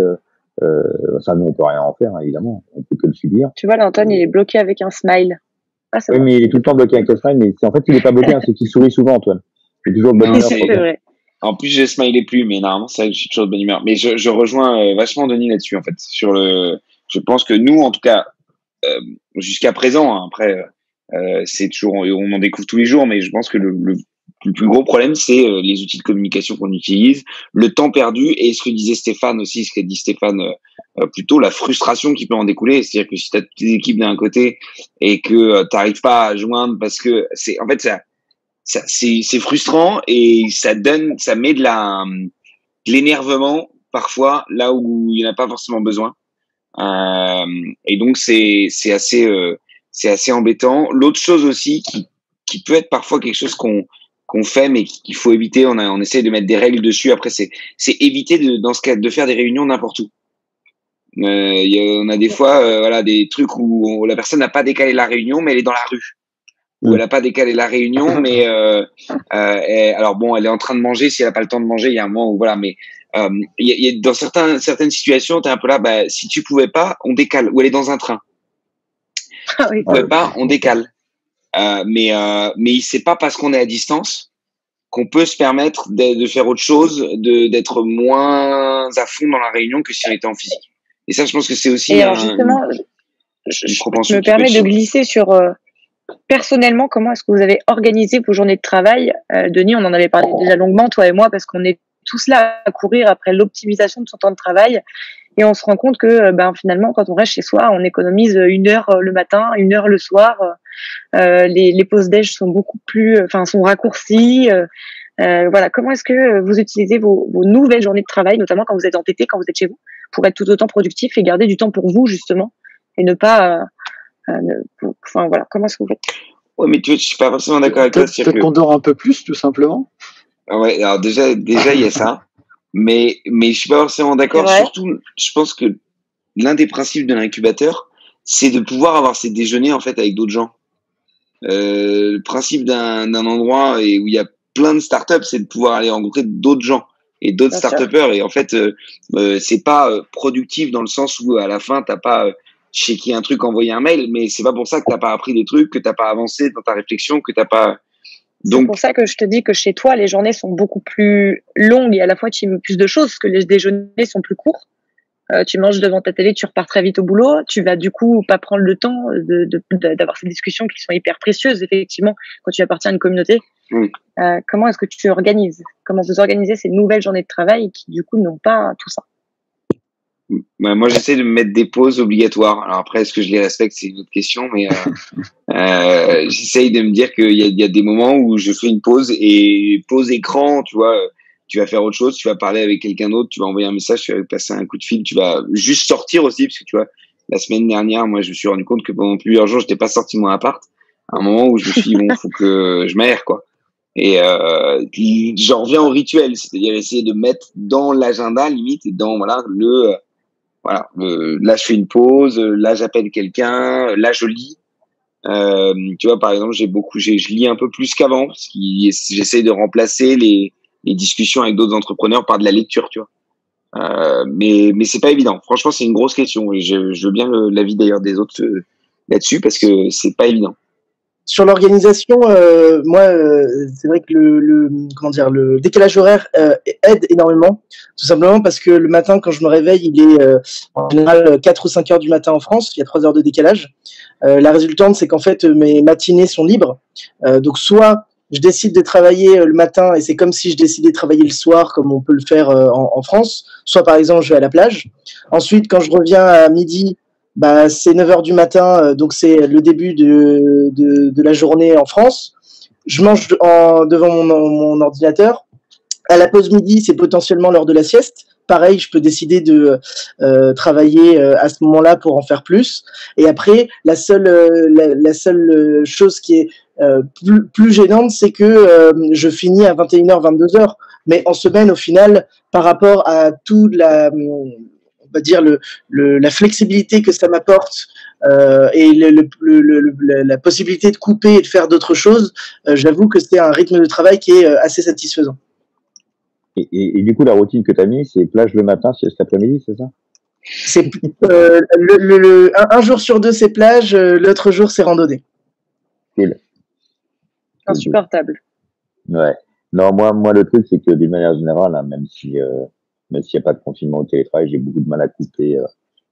[SPEAKER 6] Ça, nous, on peut rien en faire, hein, évidemment. On peut que le subir.
[SPEAKER 1] Tu vois, l'Antoine, il est bloqué avec un smile. Ah,
[SPEAKER 6] oui, mais il est tout le temps bloqué avec le smile, mais en fait, il est pas bloqué, hein, c'est qu'il sourit souvent, Antoine. Il est toujours de bonne humeur.
[SPEAKER 1] C'est vrai.
[SPEAKER 4] En plus, je smiley plus, mais normalement, c'est vrai que je suis toujours de bonne humeur. Mais je rejoins vachement Denis là-dessus, en fait. Je pense que nous, en tout cas, jusqu'à présent, hein, après, c'est toujours, on en découvre tous les jours, mais je pense que le plus gros problème, c'est les outils de communication qu'on utilise, le temps perdu et ce que disait Stéphane aussi, ce qu'a dit Stéphane plutôt, la frustration qui peut en découler. C'est-à-dire que si tu as toutes les équipes d'un côté et que tu n'arrives pas à joindre parce que c'est frustrant et ça met de l'énervement parfois là où il n'y en a pas forcément besoin. Et donc c'est assez embêtant. L'autre chose aussi qui peut être parfois quelque chose qu'on fait mais qu'il faut éviter, on essaie de mettre des règles dessus. Après c'est éviter dans ce cas de faire des réunions n'importe où. On a des fois voilà des trucs où la personne n'a pas décalé la réunion mais elle est dans la rue. Où elle n'a pas décalé la réunion mais alors bon, elle est en train de manger, si elle n'a pas le temps de manger, il y a un moment où voilà, mais il y a dans certaines situations, tu es un peu là, bah, si tu pouvais pas, on décale. Ou elle est dans un train.
[SPEAKER 1] Ah oui.
[SPEAKER 4] Tu pouvais pas, on décale. Mais c'est pas parce qu'on est à distance qu'on peut se permettre de faire autre chose, d'être moins à fond dans la réunion que si on était en physique. Et ça, je pense que c'est aussi
[SPEAKER 1] et alors justement, je me permets de glisser sur personnellement, comment est-ce que vous avez organisé vos journées de travail? Denis, on en avait parlé déjà longuement, toi et moi, parce qu'on est tous là à courir après l'optimisation de son temps de travail. Et on se rend compte que finalement, quand on reste chez soi, on économise 1 heure le matin, 1 heure le soir. Les pauses déj sont sont raccourcies. Voilà. Comment est-ce que vous utilisez vos nouvelles journées de travail, notamment quand vous êtes en TT, quand vous êtes chez vous, pour être tout autant productif et garder du temps pour vous, justement, et ne pas... voilà. Comment est-ce que vous faites?
[SPEAKER 4] Ouais, mais je suis pas forcément d'accord avec toi.
[SPEAKER 2] Peut-être qu'on dort un peu plus, tout simplement.
[SPEAKER 4] Ouais, alors déjà, il y a ça. Mais je suis pas forcément d'accord. Surtout, je pense que l'un des principes de l'incubateur, c'est de pouvoir avoir ses déjeuners, en fait, avec d'autres gens. Le principe d'un endroit où il y a plein de startups, c'est de pouvoir aller rencontrer d'autres gens et d'autres startupeurs. Et en fait, c'est pas productif dans le sens où à la fin, t'as pas checké un truc, envoyé un mail, mais c'est pas pour ça que t'as pas appris des trucs, que t'as pas avancé dans ta réflexion, que t'as pas...
[SPEAKER 1] Donc, c'est pour ça que je te dis que chez toi, les journées sont beaucoup plus longues et à la fois tu y mets plus de choses, parce que les déjeuners sont plus courts. Tu manges devant ta télé, tu repars très vite au boulot. Tu vas du coup pas prendre le temps d'avoir ces discussions qui sont hyper précieuses, effectivement, quand tu appartiens à une communauté. Comment est-ce que tu organises? Comment vous organisez ces nouvelles journées de travail qui du coup n'ont pas tout ça?
[SPEAKER 4] Moi, j'essaie de me mettre des pauses obligatoires. Alors après, est-ce que je les respecte, c'est une autre question, mais j'essaye de me dire qu'il y a des moments où je fais une pause et pause écran, tu vois, tu vas faire autre chose, tu vas parler avec quelqu'un d'autre, tu vas envoyer un message, tu vas passer un coup de fil, tu vas juste sortir aussi, parce que tu vois, la semaine dernière, moi, je me suis rendu compte que pendant plusieurs jours, j'étais pas sorti de mon appart. À un moment où je me suis dit, bon, faut que je m'aère, quoi. Et j'en reviens au rituel, c'est-à-dire essayer de mettre dans l'agenda, limite, et dans, voilà, là je fais une pause, là j'appelle quelqu'un, là je lis. Tu vois, par exemple, je lis un peu plus qu'avant, parce que j'essaie de remplacer les discussions avec d'autres entrepreneurs par de la lecture, tu vois. Mais c'est pas évident. Franchement, c'est une grosse question. Et je veux bien l'avis d'ailleurs des autres là-dessus, parce que c'est pas évident.
[SPEAKER 3] Sur l'organisation, moi, c'est vrai que le décalage horaire aide énormément, tout simplement parce que le matin, quand je me réveille, il est en général 4 ou 5 heures du matin en France, il y a 3 heures de décalage. La résultante, c'est qu'en fait, mes matinées sont libres. Donc, soit je décide de travailler le matin et c'est comme si je décidais de travailler le soir, comme on peut le faire en France. Soit, par exemple, je vais à la plage. Ensuite, quand je reviens à midi, c'est 9 heures du matin, donc c'est le début de la journée en France. Je mange devant mon ordinateur. À la pause midi, c'est potentiellement l'heure de la sieste. Pareil, je peux décider de travailler à ce moment-là pour en faire plus. Et après, la seule chose qui est plus gênante, c'est que je finis à 21h, 22h. Mais en semaine, au final, par rapport à toute on va dire la flexibilité que ça m'apporte et la possibilité de couper et de faire d'autres choses, j'avoue que c'est un rythme de travail qui est assez satisfaisant.
[SPEAKER 6] Et du coup, la routine que tu as mis, c'est plage le matin, sieste l'après-midi, c'est ça?
[SPEAKER 3] C'est un jour sur deux c'est plage, l'autre jour c'est randonnée.
[SPEAKER 6] Cool.
[SPEAKER 1] Insupportable.
[SPEAKER 6] Ouais. Non, moi, le truc, c'est que d'une manière générale, hein, même s'il n'y a pas de confinement au télétravail, j'ai beaucoup de mal à couper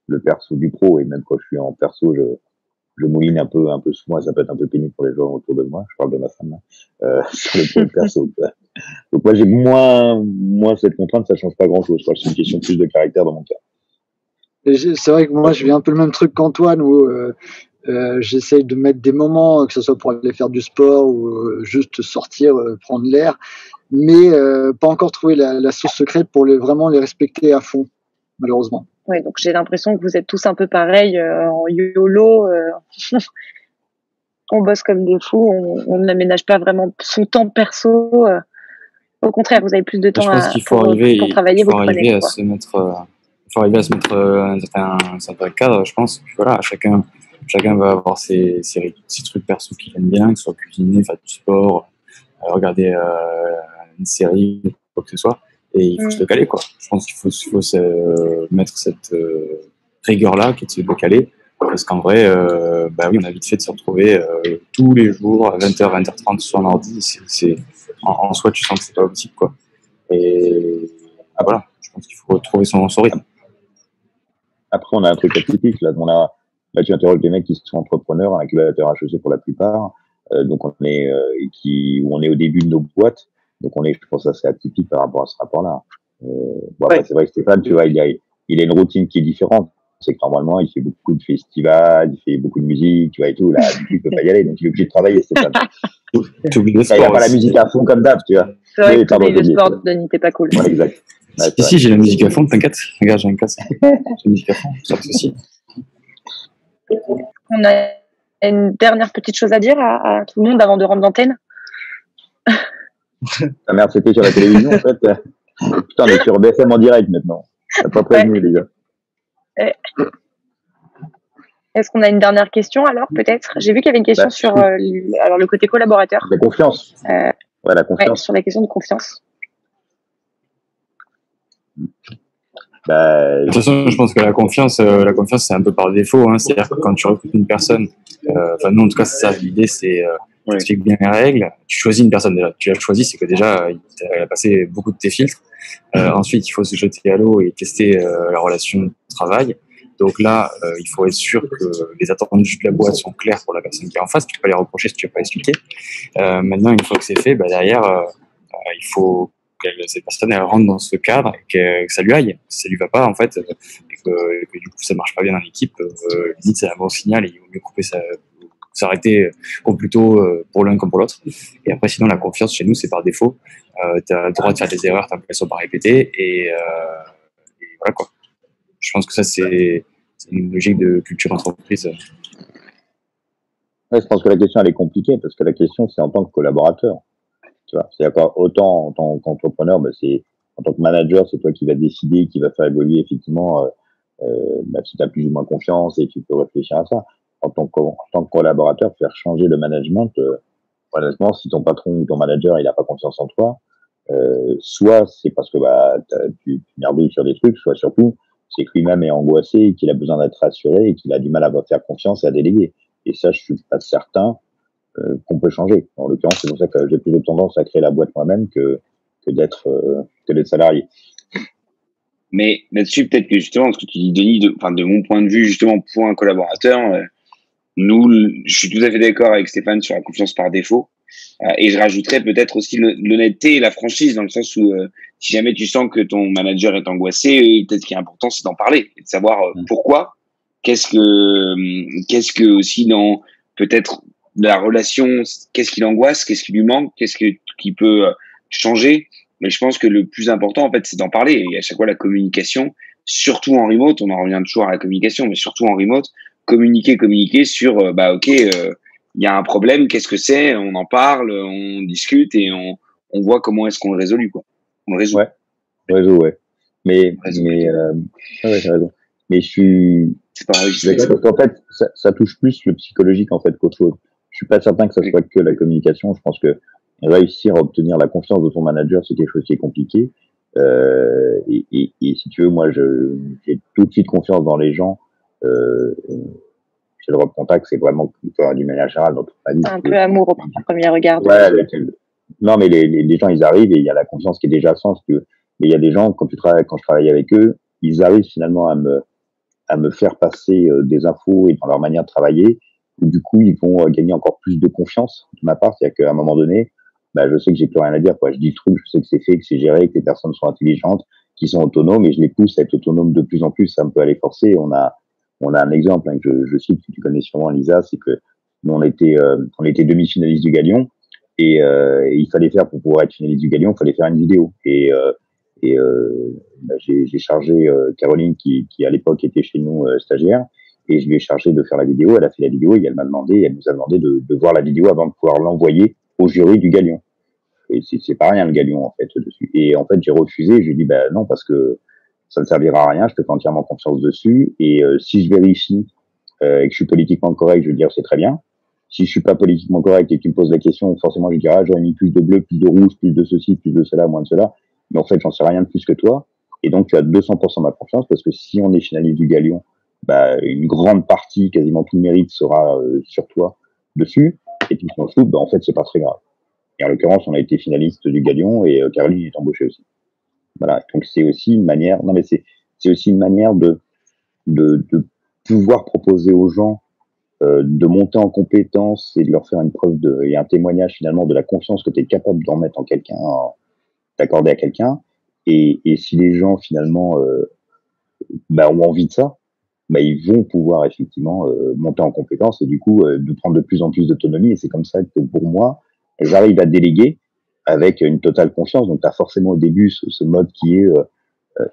[SPEAKER 6] le perso du pro. Et même quand je suis en perso, je mouline un peu souvent. Ça peut être un peu pénible pour les gens autour de moi. Je parle de ma femme là, sur le perso. Donc moi, j'ai moins cette contrainte. Ça change pas grand-chose. C'est une question plus de caractère dans mon cas.
[SPEAKER 2] C'est vrai que moi, je vis un peu le même truc qu'Antoine où j'essaye de mettre des moments, que ce soit pour aller faire du sport ou juste sortir, prendre l'air, mais pas encore trouvé la sauce secrète pour vraiment les respecter à fond, malheureusement.
[SPEAKER 1] Oui, donc j'ai l'impression que vous êtes tous un peu pareils, en YOLO. On bosse comme des fous, on n'aménage pas vraiment son temps perso. Au contraire, vous avez plus de temps
[SPEAKER 5] Je pense qu'il faut
[SPEAKER 1] pour travailler, vous prenez quoi.
[SPEAKER 5] Il faut arriver à se mettre un certain cadre, je pense. Puis voilà, chacun va avoir ses trucs perso qu'il aime bien, que ce soit cuisiner, faire du sport, regarder une série, quoi que ce soit. Et il faut se le caler, quoi. Je pense qu'il faut se mettre cette rigueur-là, qui est de se le caler. Parce qu'en vrai, oui, on a vite fait de se retrouver tous les jours à 20h, 20h30 sur un ordi. En soi, tu sens que c'est pas optique, quoi. Et voilà, je pense qu'il faut retrouver son rythme.
[SPEAKER 6] Après, on a un truc atypique, là. Là, tu interroges des mecs qui sont entrepreneurs, un incubateur HEC pour la plupart. Donc, où on est au début de nos boîtes. Donc, je pense, assez atypique par rapport à ce rapport-là. Après, c'est vrai que Stéphane, tu vois, il a une routine qui est différente. C'est que normalement, il fait beaucoup de festivals, il fait beaucoup de musique, tu vois, et tout. Là, du coup, il peut pas y aller. Donc, il est obligé de travailler, Stéphane. Il n'a pas la musique à fond comme d'hab, tu vois.
[SPEAKER 1] C'est vrai que le sport, Denis, t'es pas cool.
[SPEAKER 6] Ouais, exact. Ouais,
[SPEAKER 5] si, j'ai la musique à fond, t'inquiète. Regarde, j'ai un casque. J'ai la musique à fond, ça que ceci.
[SPEAKER 1] On a une dernière petite chose à dire à tout le monde avant de rendre l'antenne.
[SPEAKER 6] Ta mère, c'était sur la télévision, en fait. Putain, on est sur BFM en direct maintenant. T'as pas prévenu, les gars.
[SPEAKER 1] Est-ce qu'on a une dernière question alors, peut-être? J'ai vu qu'il y avait une question sur le côté collaborateur.
[SPEAKER 6] La confiance. La confiance.
[SPEAKER 1] Ouais, sur la question de confiance.
[SPEAKER 5] De toute façon, je pense que la confiance, c'est un peu par défaut. Hein. C'est-à-dire que quand tu recrutes une personne, nous en tout cas, c'est ça. L'idée, c'est tu expliques bien les règles. Tu choisis une personne déjà. Tu l'as choisi, c'est que déjà, elle a passé beaucoup de tes filtres. Ensuite, il faut se jeter à l'eau et tester la relation de travail. Donc là, il faut être sûr que les attendus de la boîte sont clairs pour la personne qui est en face. Tu peux pas les reprocher si tu n'as pas expliqué. Maintenant, une fois que c'est fait, derrière, il faut que cette personne elle rentre dans ce cadre et que ça lui aille. Si ça lui va pas, en fait, et que du coup ça marche pas bien dans l'équipe, limite c'est un bon signal et il vaut mieux s'arrêter au plus tôt pour l'un comme pour l'autre. Et après, sinon, la confiance chez nous, c'est par défaut. Tu as le droit de faire des erreurs tant qu'elles sont pas répétées et voilà quoi. Je pense que ça, c'est une logique de culture entreprise.
[SPEAKER 6] Ouais, je pense que la question, elle est compliquée parce que la question, c'est en tant que collaborateur. Tu vois, c'est d'accord. Autant en tant qu'entrepreneur, en tant que manager, c'est toi qui vas décider, qui va faire évoluer effectivement si tu as plus ou moins confiance et tu peux réfléchir à ça. En tant que collaborateur, faire changer le management, honnêtement, si ton patron ou ton manager, il n'a pas confiance en toi, soit c'est parce que tu merdouilles sur des trucs, soit surtout, c'est que lui-même est angoissé et qu'il a besoin d'être rassuré et qu'il a du mal à faire confiance et à déléguer. Et ça, je suis pas certain qu'on peut changer. En l'occurrence, c'est pour ça que j'ai plus de tendance à créer la boîte moi-même que d'être salarié.
[SPEAKER 4] Mais là-dessus, peut-être que justement, ce que tu dis, Denis, de mon point de vue, justement, pour un collaborateur, je suis tout à fait d'accord avec Stéphane sur la confiance par défaut. Et je rajouterais peut-être aussi l'honnêteté et la franchise, dans le sens où si jamais tu sens que ton manager est angoissé, peut-être qu'il est important, c'est d'en parler et de savoir pourquoi. Qu'est-ce que aussi dans peut-être la relation, qu'est-ce qui l'angoisse, qu'est-ce qui lui manque, qui peut changer. Mais je pense que le plus important, en fait, c'est d'en parler. Et à chaque fois, la communication, surtout en remote, on en revient toujours à la communication, mais surtout en remote, communiquer sur, il y a un problème, qu'est-ce que c'est, on en parle, on discute et on voit comment est-ce qu'on le résout, quoi. On le résout.
[SPEAKER 6] Ouais. Mais t'as raison. Mais
[SPEAKER 4] C'est pas enregistré.
[SPEAKER 6] Parce qu'en fait, ça touche plus le psychologique en fait qu'autre chose. Je suis pas certain que ça soit que la communication. Je pense que réussir à obtenir la confiance de ton manager, c'est quelque chose qui est compliqué. Et si tu veux, moi, j'ai tout de suite confiance dans les gens. Chez le Drop Contact, c'est vraiment d'une manière générale dans toute ma vie.
[SPEAKER 1] Un peu amour au premier regard.
[SPEAKER 6] Ouais, non, mais les gens, ils arrivent et il y a la confiance qui est déjà sans. Mais il y a des gens, quand je travaille avec eux, ils arrivent finalement à me faire passer des infos et dans leur manière de travailler. Et du coup, ils vont gagner encore plus de confiance de ma part. C'est-à-dire qu'à un moment donné, bah, je sais que j'ai plus rien à dire, quoi. Je dis le truc, je sais que c'est fait, que c'est géré, que les personnes sont intelligentes, qui sont autonomes, et je les pousse à être autonomes de plus en plus. Ça me peut aller forcer. On a un exemple, hein, que je cite, que tu connais sûrement, Lisa, c'est que nous, on était demi-finalistes du Galion, et il fallait faire, pour pouvoir être finaliste du Galion, il fallait faire une vidéo. Bah, j'ai chargé Caroline, qui à l'époque était chez nous stagiaire, et je lui ai chargé de faire la vidéo. Elle a fait la vidéo et elle nous a demandé de voir la vidéo avant de pouvoir l'envoyer au jury du Galion. Et c'est pas rien le Galion en fait dessus. Et en fait j'ai refusé. Je lui ai dit bah non, parce que ça ne servira à rien. Je te fais entièrement confiance dessus. Et si je vérifie et que je suis politiquement correct, je veux dire c'est très bien. Si je suis pas politiquement correct et que tu me poses la question, forcément je dirais j'aurais mis plus de bleu, plus de rouge, plus de ceci, plus de cela, moins de cela. Mais en fait j'en sais rien de plus que toi. Et donc tu as 200% ma confiance, parce que si on est finaliste du Galion, bah une grande partie, quasiment tout le mérite sera sur toi dessus. Et puis si on se loupe, bah en fait c'est pas très grave. Et en l'occurrence, on a été finaliste du Galion et Caroline est embauchée aussi. Voilà. Donc c'est aussi une manière, non mais c'est aussi une manière de pouvoir proposer aux gens de monter en compétences et de leur faire une preuve et un témoignage finalement de la confiance que tu es capable d'en mettre en quelqu'un, d'accorder à quelqu'un. Et si les gens finalement bah, ont envie de ça, bah, ils vont pouvoir effectivement monter en compétences et du coup de prendre de plus en plus d'autonomie. Et c'est comme ça que pour moi, j'arrive à déléguer avec une totale confiance. Donc tu as forcément au début ce mode qui est,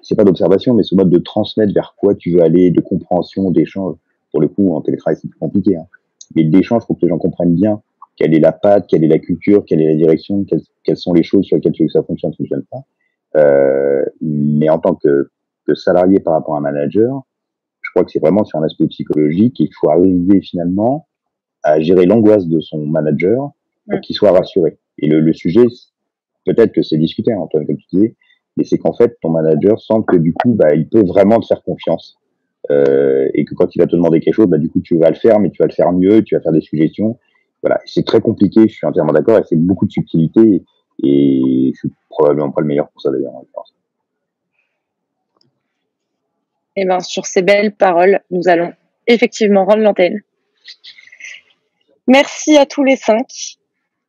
[SPEAKER 6] c'est pas d'observation, mais ce mode de transmettre vers quoi tu veux aller, de compréhension, d'échange. Pour le coup, en télétravail, c'est plus compliqué. Hein. Mais d'échange, pour que les gens comprennent bien quelle est la patte, quelle est la culture, quelle est la direction, quelles sont les choses sur lesquelles tu veux que ça fonctionne pas. Mais en tant que salarié par rapport à un manager, je crois que c'est vraiment sur un aspect psychologique. Il faut arriver finalement à gérer l'angoisse de son manager pour qu'il soit rassuré. Et le sujet, peut-être que c'est discuté, Antoine, comme tu disais, mais c'est qu'en fait, ton manager sent que du coup, bah, il peut vraiment te faire confiance. Et que quand il va te demander quelque chose, bah, du coup, tu vas le faire, mais tu vas le faire mieux, tu vas faire des suggestions. Voilà. C'est très compliqué, je suis entièrement d'accord, et c'est beaucoup de subtilité, et je suis probablement pas le meilleur pour ça d'ailleurs, je pense.
[SPEAKER 1] Et bien, sur ces belles paroles, nous allons effectivement rendre l'antenne. Merci à tous les 5.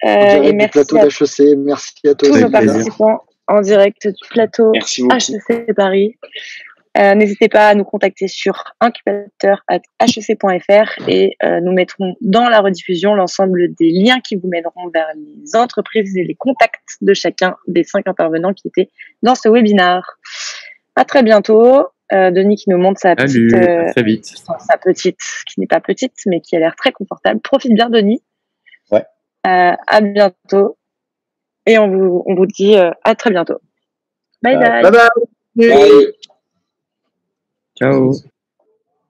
[SPEAKER 2] Et merci du plateau d'HEC. Merci à tous
[SPEAKER 1] nos participants en direct du plateau HEC Paris. N'hésitez pas à nous contacter sur incubateur@hec.fr et nous mettrons dans la rediffusion l'ensemble des liens qui vous mèneront vers les entreprises et les contacts de chacun des 5 intervenants qui étaient dans ce webinaire. À très bientôt. Denis qui nous montre sa petite,
[SPEAKER 5] très vite.
[SPEAKER 1] Sa petite, qui n'est pas petite, mais qui a l'air très confortable. Profite bien, Denis.
[SPEAKER 6] Ouais.
[SPEAKER 1] À bientôt. Et on vous dit à très bientôt. Bye bye.
[SPEAKER 3] Bye bye.
[SPEAKER 4] Bye.
[SPEAKER 5] Ciao.